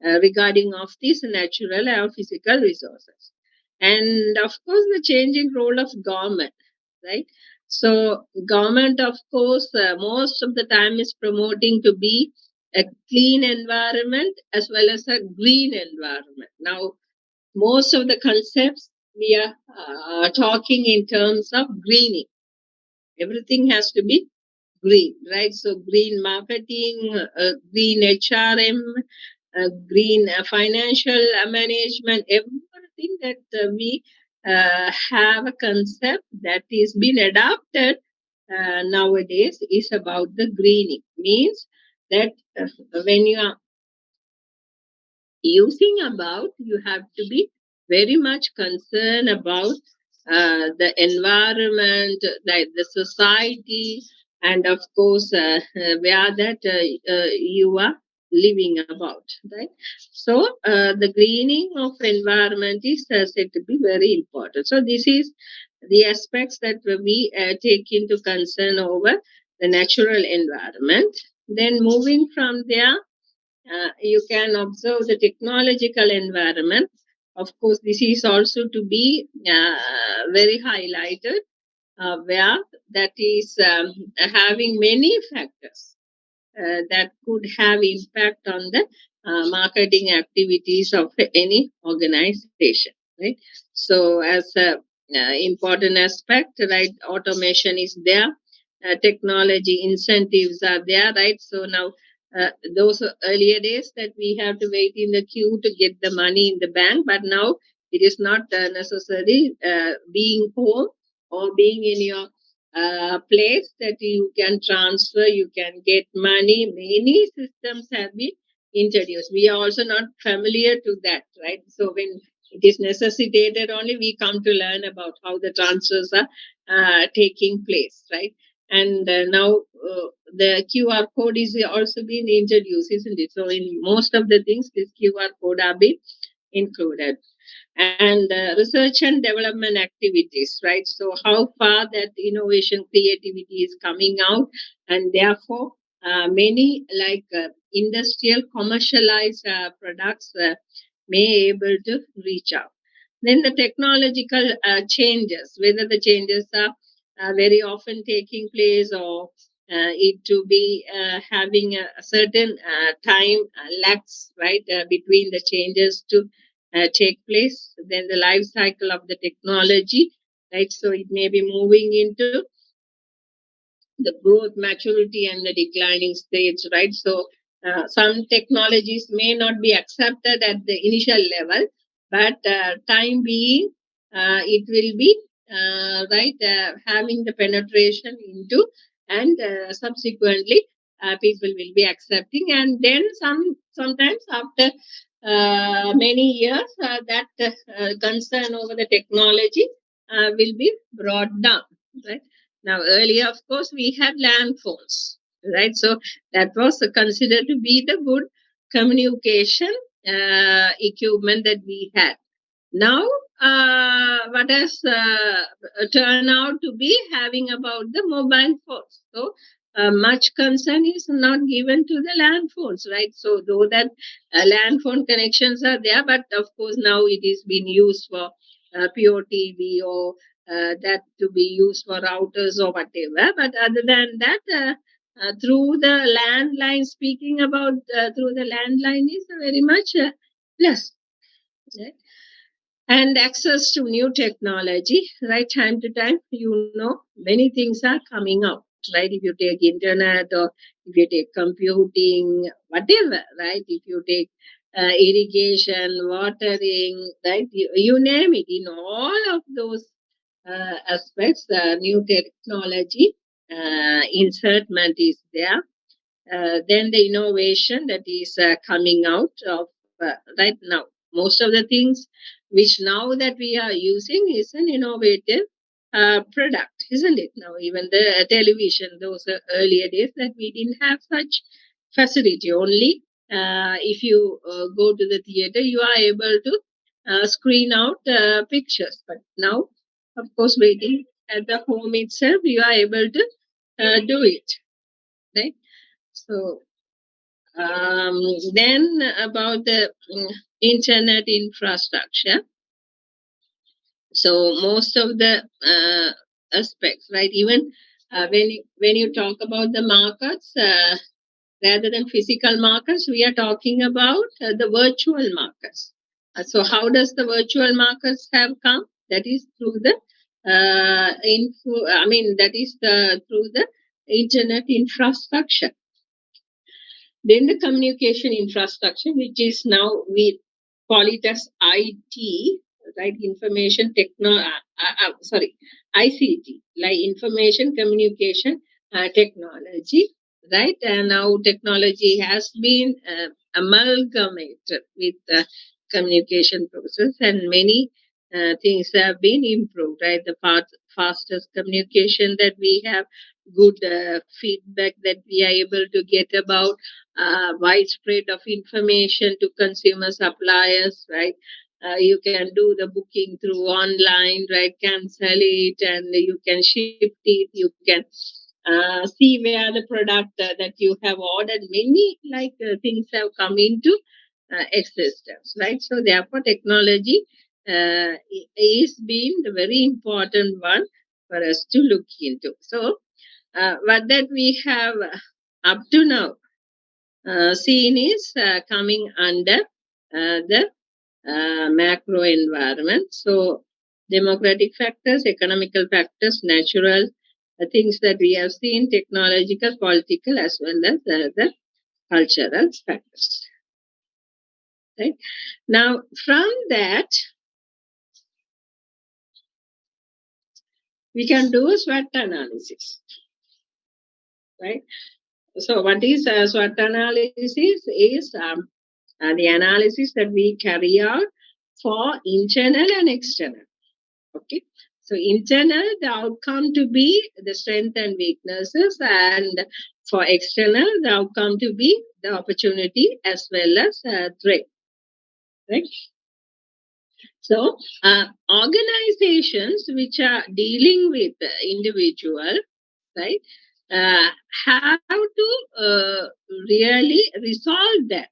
Speaker 1: regarding of these natural or physical resources. And of course, the changing role of government, right? So government, of course, most of the time is promoting to be a clean environment as well as a green environment. Now, most of the concepts we are talking in terms of greening. Everything has to be green, right? So green marketing, green HRM, green financial management, everything that we have a concept that is being adopted nowadays is about the greening. Means that when you are using about, you have to be very much concerned about the environment, the society, and of course where that you are living about, right? So the greening of environment is said to be very important. So this is the aspects that we take into concern over the natural environment. Then moving from there, you can observe the technological environment. Of course, this is also to be very highlighted, where that is having many factors that could have impact on the marketing activities of any organization, right? So as a important aspect, right, automation is there, technology incentives are there, right? So now those earlier days that we have to wait in the queue to get the money in the bank, but now it is not necessary being home or being in your place that you can transfer, you can get money. Many systems have been introduced. We are also not familiar to that, right? So when it is necessitated, only we come to learn about how the transfers are taking place, right? And now the QR code is also being introduced, isn't it? So in most of the things, this QR code are being included. And research and development activities, right? So how far that innovation creativity is coming out, and therefore many like industrial commercialized products may able to reach out. Then the technological changes, whether the changes are very often taking place, or it to be having a certain time lags, right, between the changes to take place. Then the life cycle of the technology, right? So it may be moving into the growth, maturity, and the declining stage, right? So some technologies may not be accepted at the initial level, but time being, it will be right having the penetration into, and subsequently people will be accepting, and then sometimes after many years, that concern over the technology will be brought down, right? Now, earlier, of course, we had land phones, right? So that was considered to be the good communication equipment that we had. Now, what has turned out to be having about the mobile phones. So, much concern is not given to the land phones, right? So, though that land phone connections are there, but of course, now it is being used for pure TV, or that to be used for routers or whatever. But other than that, through the landline, speaking about through the landline is very much plus. Right? And access to new technology, right? Time to time, many things are coming out, right? If you take internet, or if you take computing, whatever, right? If you take irrigation, watering, right? You name it. In all of those aspects. New technology insertment is there. Then the innovation that is coming out of right now. Most of the things which now that we are using is an innovative product, isn't it? Now, even the television, those earlier days that we didn't have such facility. Only if you go to the theater, you are able to screen out pictures. But now, of course, waiting at the home itself, you are able to do it, right? So then about the internet infrastructure. So most of the aspects, right? Even when you talk about the markets, rather than physical markets, we are talking about the virtual markets. So how does the virtual markets have come? That is through the through the internet infrastructure. Then the communication infrastructure, which is now we call it as IT, right? ICT, like information communication technology, right? And now technology has been amalgamated with the communication process, and many things have been improved, right? The fastest communication that we have, good feedback that we are able to get about widespread of information to consumer suppliers, right? You can do the booking through online, right? Cancel it and you can ship it. You can see where the product that you have ordered. Many things have come into existence, right? So therefore, technology is being the very important one for us to look into. So what that we have up to now seen is coming under the macro environment. So, democratic factors, economical factors, natural things that we have seen, technological, political, as well as the cultural factors. Right? Now, from that, we can do a SWOT analysis. Right? So, what is SWOT analysis? Is the analysis that we carry out for internal and external. Okay. So internal, the outcome to be the strength and weaknesses, and for external, the outcome to be the opportunity as well as threat. Right. So organizations which are dealing with individual, right, have to really resolve that.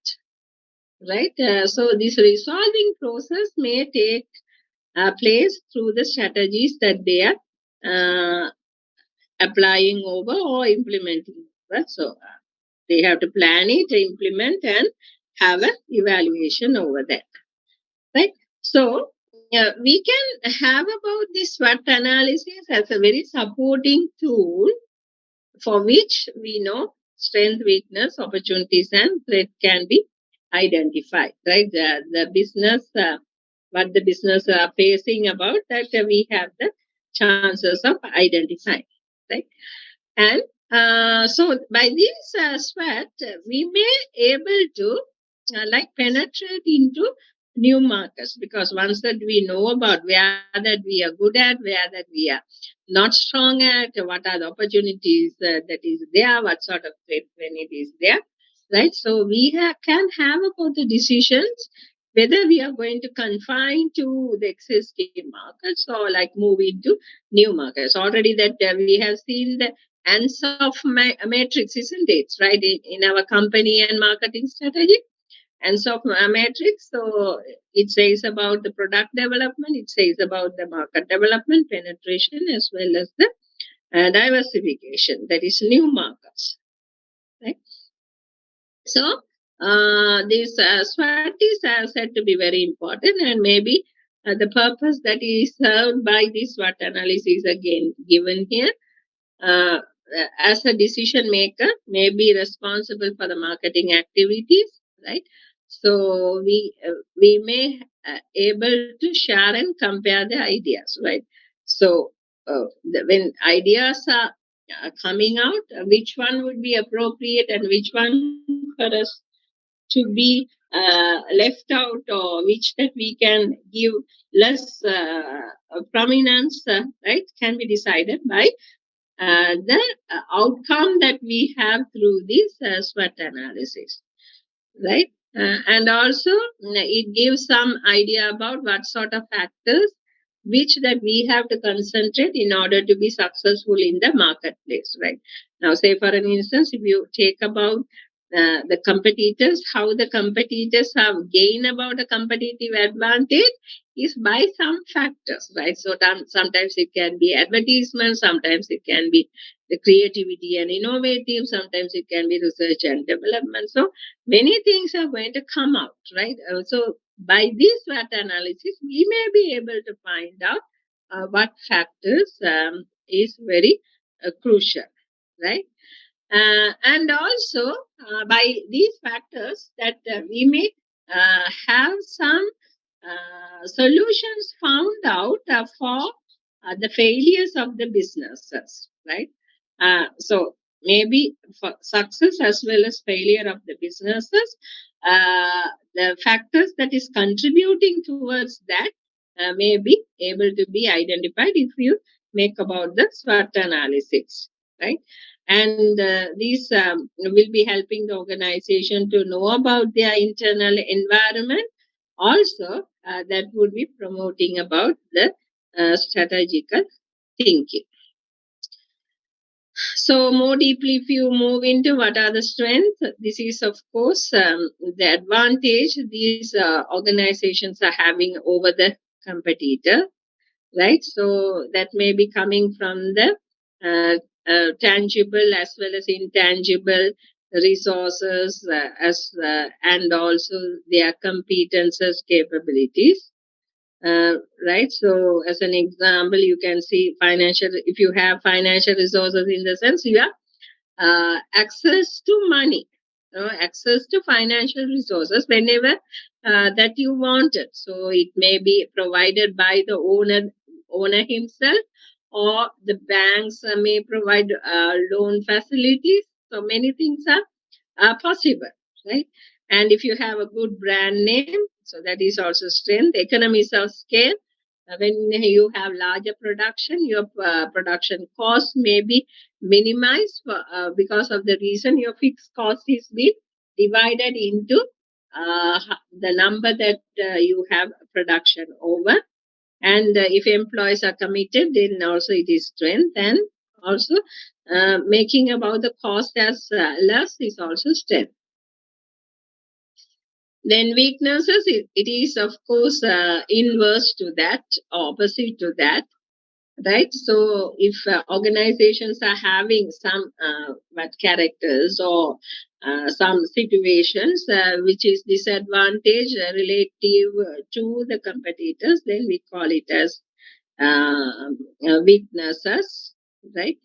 Speaker 1: Right. So this resolving process may take place through the strategies that they are applying over or implementing over. So they have to plan it, implement, and have an evaluation over that. Right. So we can have about this SWOT analysis as a very supporting tool for which we know strength, weakness, opportunities, and threat can be identified. Right. The business. What the business are facing about that we have the chances of identifying, right? And so by this SWOT, we may able to penetrate into new markets, because once that we know about where that we are good at, where that we are not strong at, what are the opportunities that is there, what sort of threat when it is there, right? So we can have about the decisions whether we are going to confine to the existing markets or like move into new markets. Already that we have seen the ends of matrix, isn't it? Right, in our company and marketing strategy, ends of matrix. So it says about the product development, it says about the market development, penetration, as well as the diversification, that is new markets, right? So this SWOT is said to be very important, and maybe the purpose that is served by this SWOT analysis again given here. As a decision maker, may be responsible for the marketing activities, right? So we may able to share and compare the ideas, right? So when ideas are coming out, which one would be appropriate and which one for us to be left out, or which that we can give less prominence, right, can be decided by the outcome that we have through this SWOT analysis, right? And also it gives some idea about what sort of factors which that we have to concentrate in order to be successful in the marketplace, right? Now, say for an instance, if you take about the competitors, how the competitors have gained about a competitive advantage is by some factors, right? So sometimes it can be advertisement, sometimes it can be the creativity and innovative, sometimes it can be research and development. So many things are going to come out, right? So by this SWOT analysis, we may be able to find out what factors is very crucial, right? And also by these factors that we may have some solutions found out for the failures of the businesses, right? So maybe for success as well as failure of the businesses, the factors that is contributing towards that may be able to be identified if you make about the SWOT analysis, right? And these will be helping the organization to know about their internal environment. Also, that would be promoting about the strategical thinking. So, more deeply, if you move into what are the strengths, this is, of course, the advantage these organizations are having over the competitor, right? So, that may be coming from the tangible as well as intangible resources, and also their competences, capabilities. Right. So, as an example, you can see financial. If you have financial resources, in the sense you have access to money, access to financial resources whenever that you want it. So, it may be provided by the owner himself, or the banks may provide loan facilities. So, many things are possible, right? And if you have a good brand name, so that is also strength. Economies of scale. When you have larger production, your production cost may be minimized because of the reason your fixed cost is being divided into the number that you have production over. And if employees are committed, then also it is strength. And also making about the cost as less is also strength. Then weaknesses, it is of course inverse to that, opposite to that, right? So if organizations are having some what characters or some situations which is disadvantage relative to the competitors, then we call it as weaknesses, right?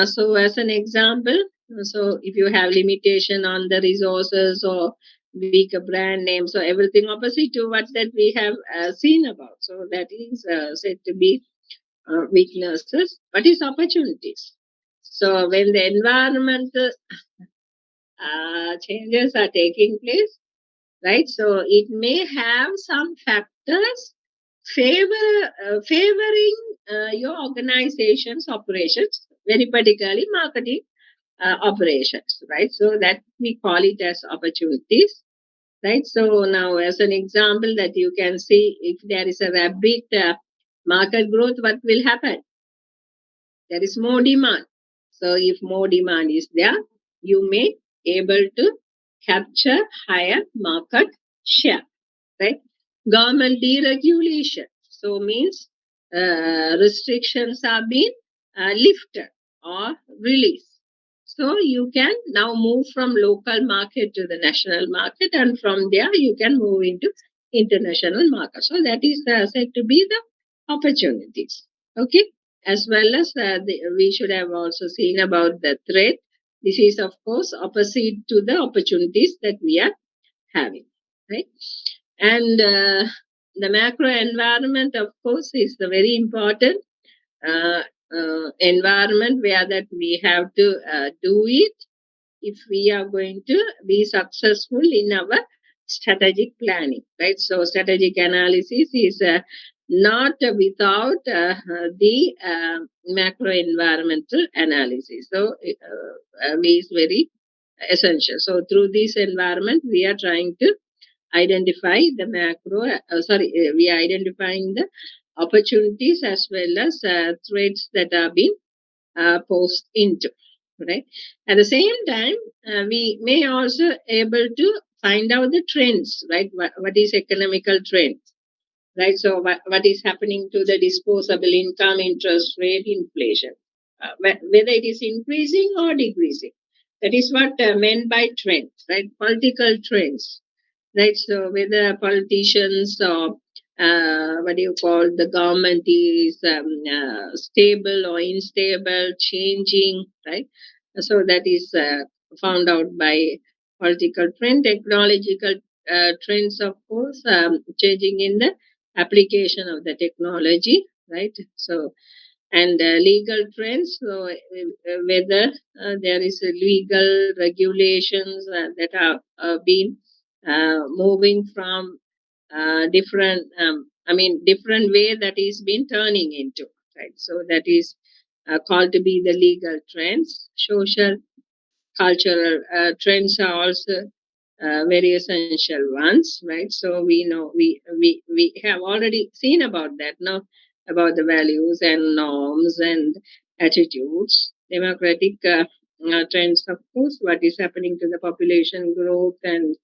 Speaker 1: So as an example, so if you have limitation on the resources or weaker brand name, so everything opposite to what that we have seen about. So that is said to be weaknesses. What is opportunities? So when the environmental changes are taking place, right? So it may have some factors favoring your organization's operations, very particularly marketing operations, right? So that we call it as opportunities, right? So now, as an example, that you can see, if there is a rapid market growth, what will happen? There is more demand. So if more demand is there, you may able to capture higher market share, right? Government deregulation. So means restrictions are being lifted or released. So you can now move from local market to the national market, and from there you can move into international market. So that is said to be the opportunities. Okay, as well as we should have also seen about the threat. This is of course opposite to the opportunities that we are having, right? And the macro environment, of course, is the very important. environment where that we have to do it if we are going to be successful in our strategic planning, right? So strategic analysis is not without the macro environmental analysis. So is very essential. So through this environment, we are trying to identify the we are identifying the opportunities as well as threats that are being posed into, right? At the same time, we may also able to find out the trends, right? What is economical trends, right? So what is happening to the disposable income, interest rate, inflation, whether it is increasing or decreasing. That is what meant by trends, right? Political trends, right? So whether politicians or what do you call the government is stable or unstable, changing, right? So that is found out by political trend, technological trends, of course, changing in the application of the technology, right? So and legal trends, so whether there is a legal regulations that are being moving from different different way that is been turning into, right? So that is called to be the legal trends. Social cultural trends are also very essential ones, right? So we know we have already seen about that now, about the values and norms and attitudes. Democratic trends, of course, what is happening to the population growth and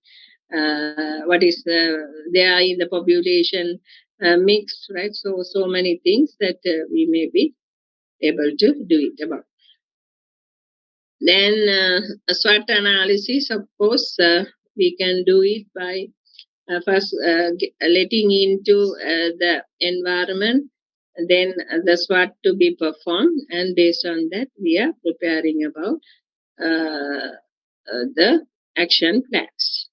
Speaker 1: what is there in the population mix, right? So many things that we may be able to do it about. Then a SWOT analysis, of course, we can do it by first letting into the environment, then the SWOT to be performed, and based on that, we are preparing about the action plans.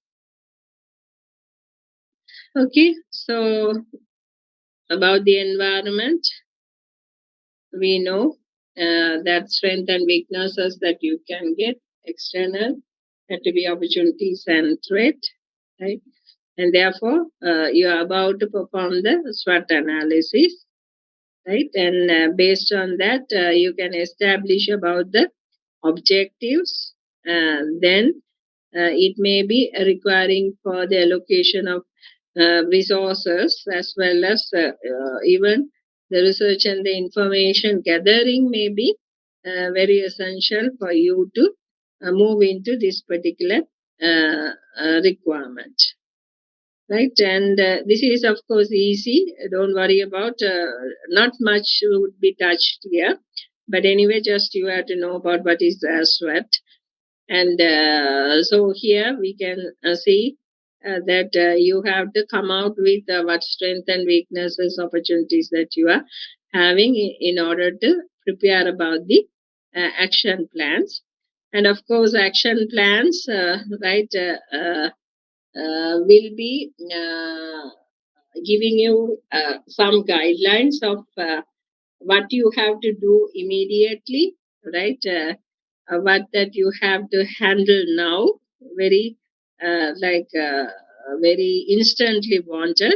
Speaker 1: Okay, so about the environment, we know that strength and weaknesses that you can get external, that to be opportunities and threat, right? And therefore, you are about to perform the SWOT analysis, right? And based on that, you can establish about the objectives. Then it may be requiring for the allocation of resources, as well as even the research and the information gathering may be very essential for you to move into this particular requirement, right? And this is of course easy, don't worry about, not much would be touched here, but anyway, just you have to know about what is SWOT. And so here we can see that you have to come out with what strengths and weaknesses, opportunities that you are having in order to prepare about the action plans. And of course, action plans, right, will be giving you some guidelines of what you have to do immediately, right? What that you have to handle now, very very instantly wanted,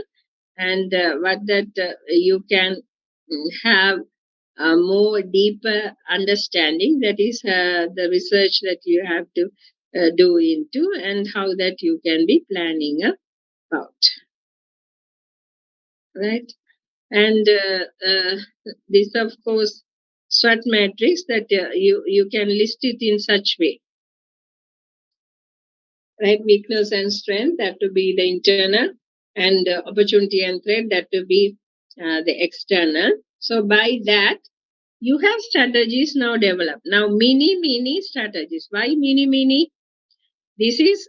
Speaker 1: and what that you can have a more deeper understanding, that is the research that you have to do into, and how that you can be planning about, right? And this of course SWOT matrix, that you can list it in such way, right? Weakness and strength, that to be the internal, and opportunity and threat, that to be the external. So by that, you have strategies now developed. Now mini strategies. Why mini? This is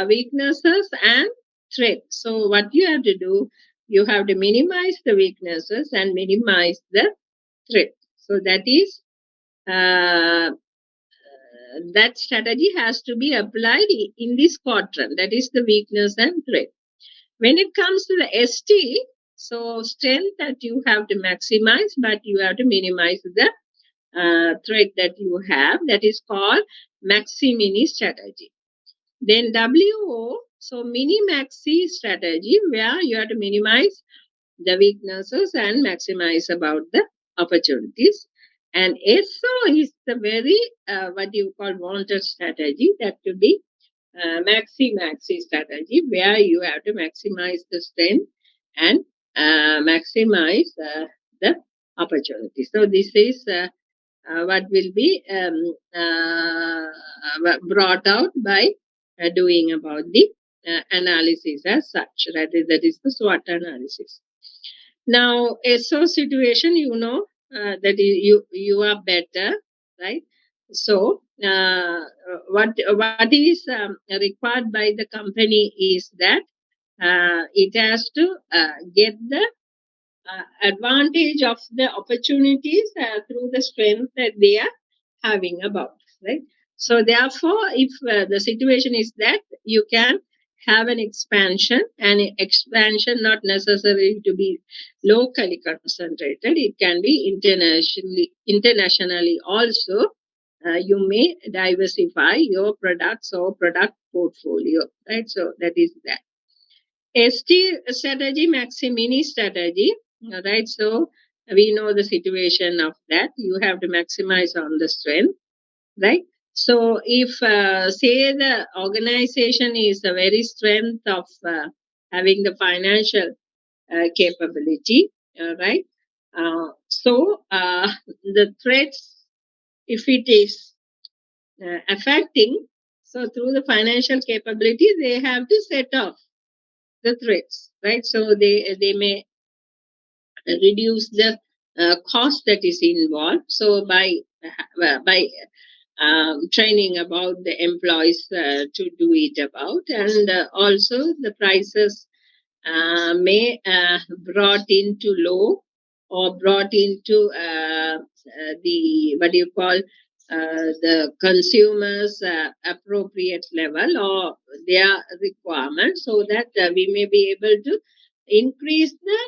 Speaker 1: weaknesses and threat. So what you have to do, you have to minimize the weaknesses and minimize the threat. So that is that strategy has to be applied in this quadrant, that is the weakness and threat. When it comes to the ST, So strength that you have to maximize, but you have to minimize the threat that you have. That is called maxi-mini strategy. Then WO, so mini-maxi strategy, where you have to minimize the weaknesses and maximize about the opportunities. And SO is the very what you call wanted strategy, that to be maxi strategy, where you have to maximize the strength and maximize the opportunity. So this is what will be brought out by doing about the analysis as such. That is the SWOT analysis. Now, SO situation, that you are better, right? So, what is required by the company is that it has to get the advantage of the opportunities through the strength that they are having about, right? So therefore, if the situation is that you can have an expansion, and expansion not necessarily to be locally concentrated, it can be internationally also. You may diversify your products or product portfolio, right? So that is that. ST strategy, maxi-mini strategy, right? So we know the situation of that. You have to maximize on the strength, right? So if say the organization is a very strength of having the financial capability, right? So the threats, if it is affecting, so through the financial capability, they have to set off the threats, right? So they may reduce the cost that is involved. So by training about the employees to do it about, and also the prices may brought into low, or brought into the what do you call the consumers appropriate level or their requirement, so that we may be able to increase the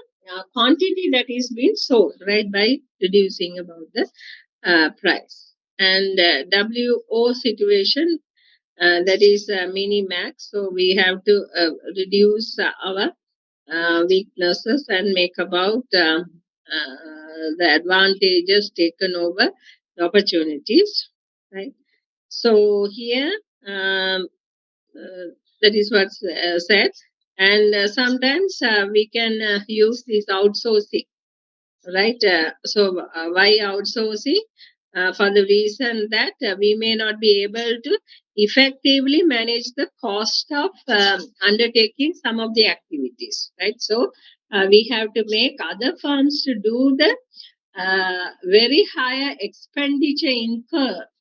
Speaker 1: quantity that is being sold, right, by reducing about the price. And WO situation, that is mini max, so we have to reduce our weaknesses and make about the advantages taken over the opportunities, right? So here, that is what's said. And sometimes we can use this outsourcing, right? So why outsourcing? For the reason that we may not be able to effectively manage the cost of undertaking some of the activities, right? So we have to make other firms to do the very higher expenditure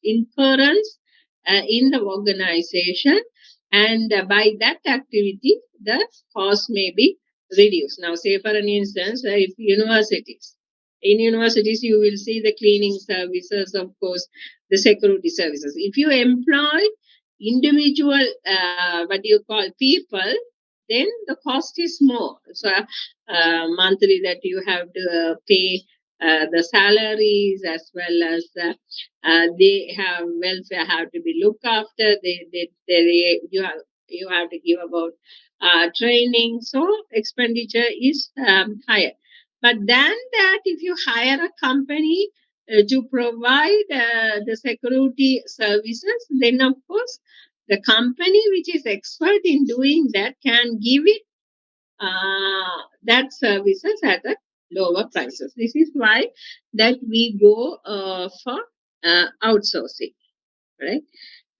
Speaker 1: incurrence in the organization, and by that activity the cost may be reduced. Now, say for an instance, if universities you will see the cleaning services, of course the security services. If you employ individual what you call people, then the cost is more. So monthly that you have to pay the salaries, as well as they have welfare have to be looked after. You have to give about training, so expenditure is higher. But than that, if you hire a company to provide the security services, then of course the company which is expert in doing that can give it that services at a lower prices. This is why that we go for outsourcing, right?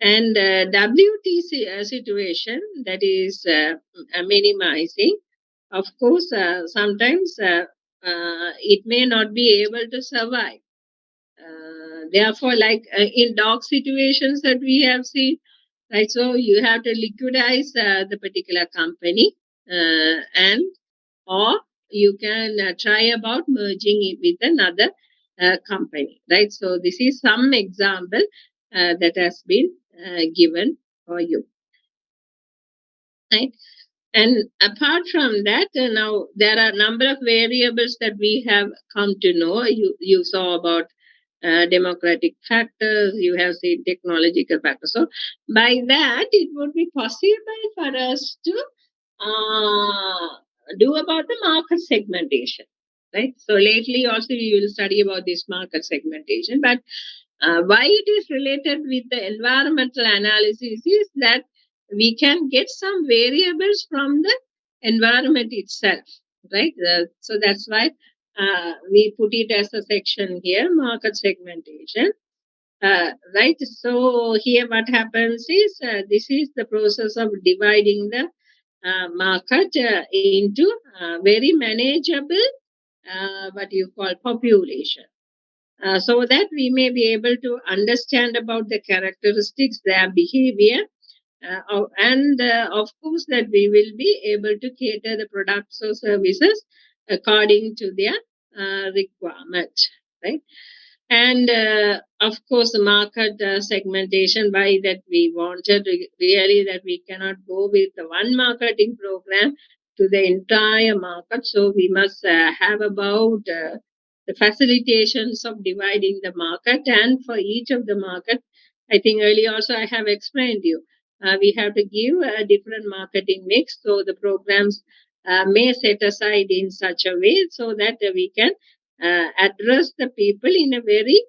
Speaker 1: And WTC situation, that is minimizing. Of course, sometimes it may not be able to survive. Therefore, like in dog situations that we have seen, right? So you have to liquidize the particular company, and or you can try about merging it with another company, right? So this is some example that has been given for you, right? And apart from that, now there are a number of variables that we have come to know. You saw about democratic factors, you have seen technological factors. So by that, it would be possible for us to do about the market segmentation, right? So lately also we will study about this market segmentation, but why it is related with the environmental analysis is that we can get some variables from the environment itself, right? So that's why we put it as a section here, market segmentation. Right. So here what happens is this is the process of dividing the market into very manageable what you call population. So that we may be able to understand about the characteristics, their behavior, and of course that we will be able to cater the products or services according to their requirement, right? And of course, the market segmentation, why that we wanted really that we cannot go with the one marketing program to the entire market. So we must have about the facilitations of dividing the market, and for each of the market, I think earlier also I have explained you. We have to give a different marketing mix. So the programs may set aside in such a way so that we can address the people in a very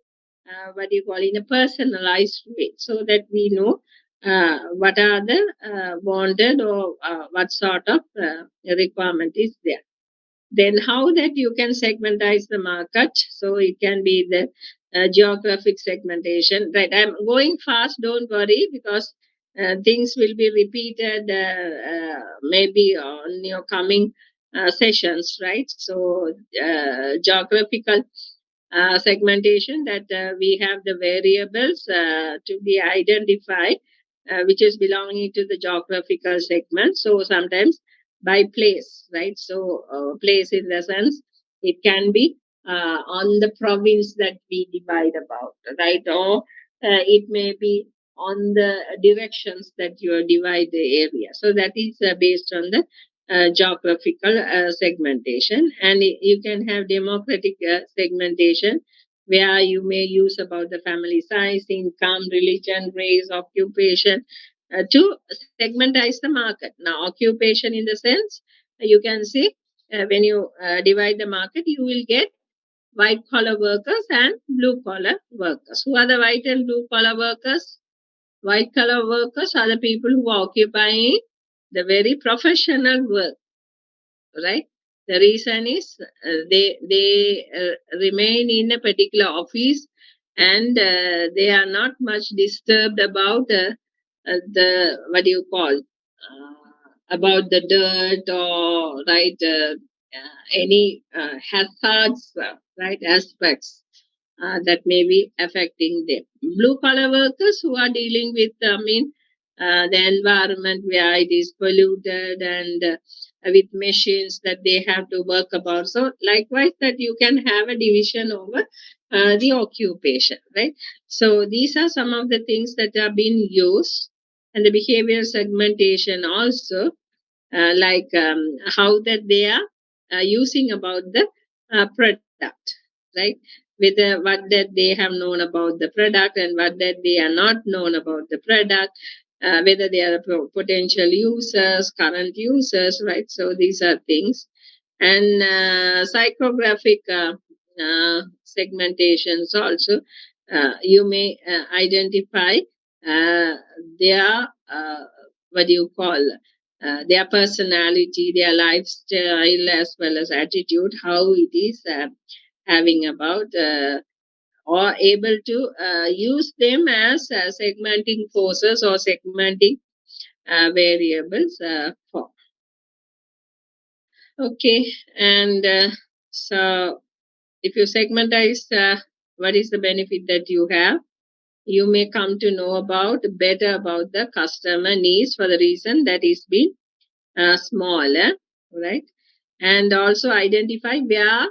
Speaker 1: what do you call in a personalized way, so that we know what are the wanted or what sort of requirement is there. Then how that you can segmentize the market, so it can be the geographic segmentation, right? I'm going fast, don't worry, because things will be repeated maybe on your coming sessions, right? So geographical segmentation, that we have the variables to be identified which is belonging to the geographical segment. So sometimes by place, right? So place in the sense it can be on the province that we divide about, right? Or it may be on the directions that you divide the area. So that is based on the geographical segmentation. And you can have democratic segmentation, where you may use about the family size, income, religion, race, occupation to segmentize the market. Now, occupation in the sense, you can see when you divide the market, you will get white collar workers and blue collar workers. Who are the white and blue collar workers? White collar workers are the people who are occupying the very professional work, right? The reason is they remain in a particular office, and they are not much disturbed about the what do you call about the dirt or right any hazards, right, aspects that may be affecting them. Blue collar workers who are dealing with, I mean, the environment where it is polluted, and with machines that they have to work about. So likewise, that you can have a division over the occupation, right? So these are some of the things that are being used, and the behavior segmentation also, like how that they are using about the product, right? With what that they have known about the product and what that they are not known about the product, whether they are potential users, current users, right? So these are things. And psychographic segmentations also, you may identify their what do you call their personality, their lifestyle, as well as attitude, how it is having about or able to use them as segmenting forces or segmenting variables for. Okay, and so if you segmentize, what is the benefit that you have? You may come to know about better about the customer needs for the reason that is being smaller, right? And also identify where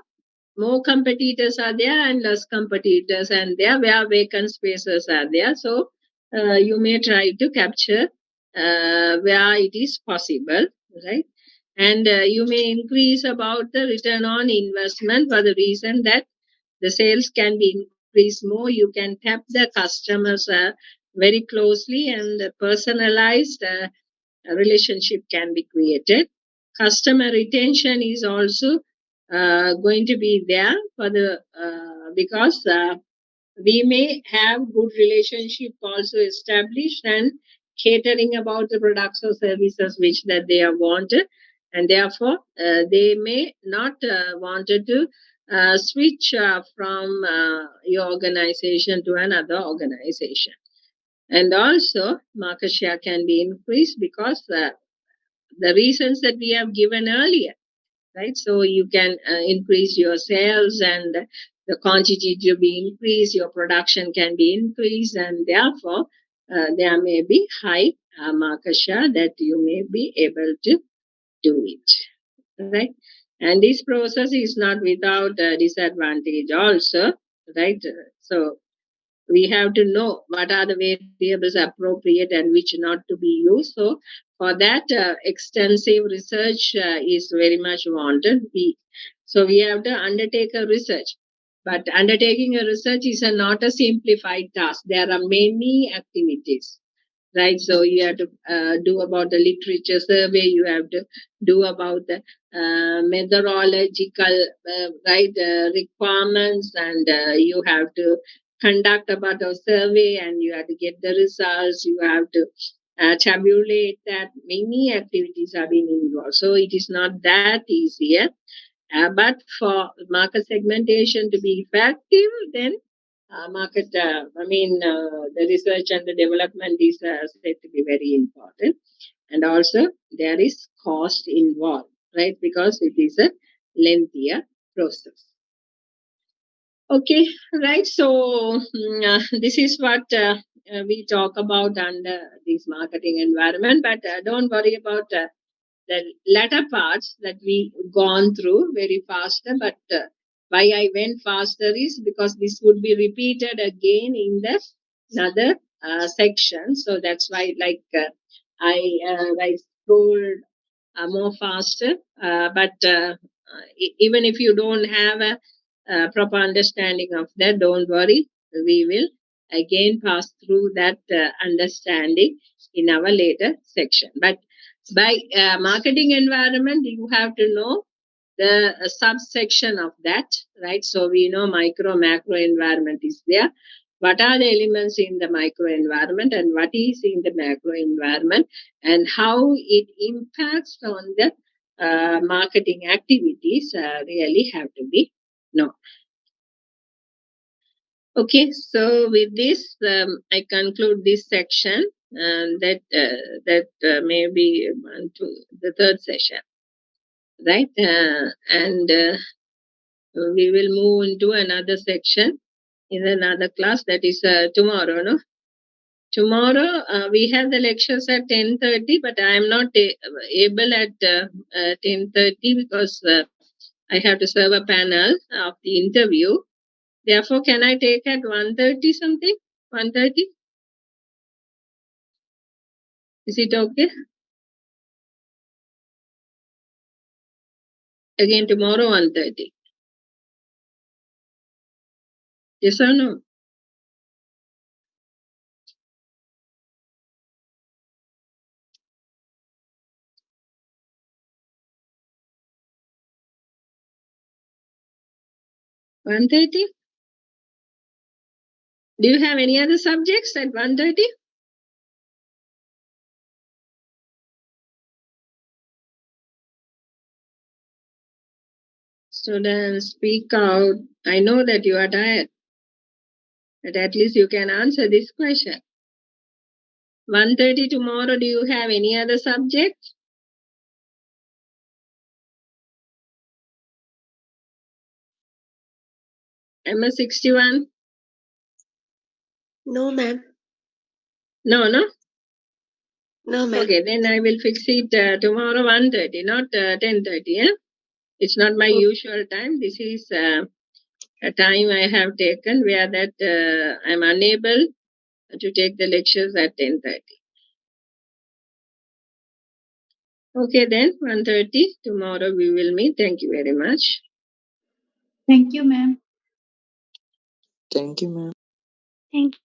Speaker 1: more competitors are there and less competitors and there, where vacant spaces are there. So you may try to capture where it is possible, right? And you may increase about the return on investment for the reason that the sales can be increased more. You can tap the customers very closely, and the personalized relationship can be created. Customer retention is also going to be there for the because we may have good relationship also established and catering about the products or services which that they are wanted, and therefore they may not wanted to switch from your organization to another organization. And also market share can be increased because the reasons that we have given earlier, right? So you can increase your sales, and the quantity to be increased, your production can be increased, and therefore there may be high market share that you may be able to do it, right? And this process is not without disadvantage also, right? So we have to know what are the variables appropriate and which not to be used. So for that extensive research is very much wanted. So we have to undertake a research, but undertaking a research is not a simplified task. There are many activities, right? So you have to do about the literature survey, you have to do about the methodological right requirements, and you have to conduct about a survey, and you have to get the results, you have to tabulate that. Many activities are being involved, so it is not that easier. But for market segmentation to be effective, then the research and the development is said to be very important. And also, there is cost involved, right? Because it is a lengthier process. Okay, right. So, this is what we talk about under this marketing environment. But don't worry about the latter parts that we gone through very faster. But why I went faster is because this would be repeated again in the another section. So that's why, I scrolled more faster. But even if you don't have a proper understanding of that, don't worry. We will again pass through that understanding in our later section. But by marketing environment, you have to know the subsection of that, right? So we know micro, macro environment is there. What are the elements in the micro environment, and what is in the macro environment, and how it impacts on the marketing activities really have to be known. Okay, so with this, I conclude this section, and that may be on to the third session, right? And we will move into another section in another class, that is tomorrow, no? Tomorrow we have the lectures at 10:30, but I am not able at 10:30 because I have to serve a panel of the interview. Therefore, can I take at 1:30 something? 1:30? Is it okay? Again tomorrow 1:30. Yes or no? One 1:30? Do you have any other subjects at 1:30? Students, speak out. I know that you are tired, but at least you can answer this question. 1:30 tomorrow, do you have any other subject? MS 61?
Speaker 3: No, ma'am.
Speaker 1: No, no?
Speaker 3: No, ma'am.
Speaker 1: Okay, then I will fix it tomorrow 1:30, not 10:30. Yeah? It's not my usual time. This is a time I have taken where that I'm unable to take the lectures at 10:30. Okay, then 1:30 tomorrow we will meet. Thank you very much.
Speaker 4: Thank you, ma'am.
Speaker 5: Thank you, ma'am.
Speaker 2: Thank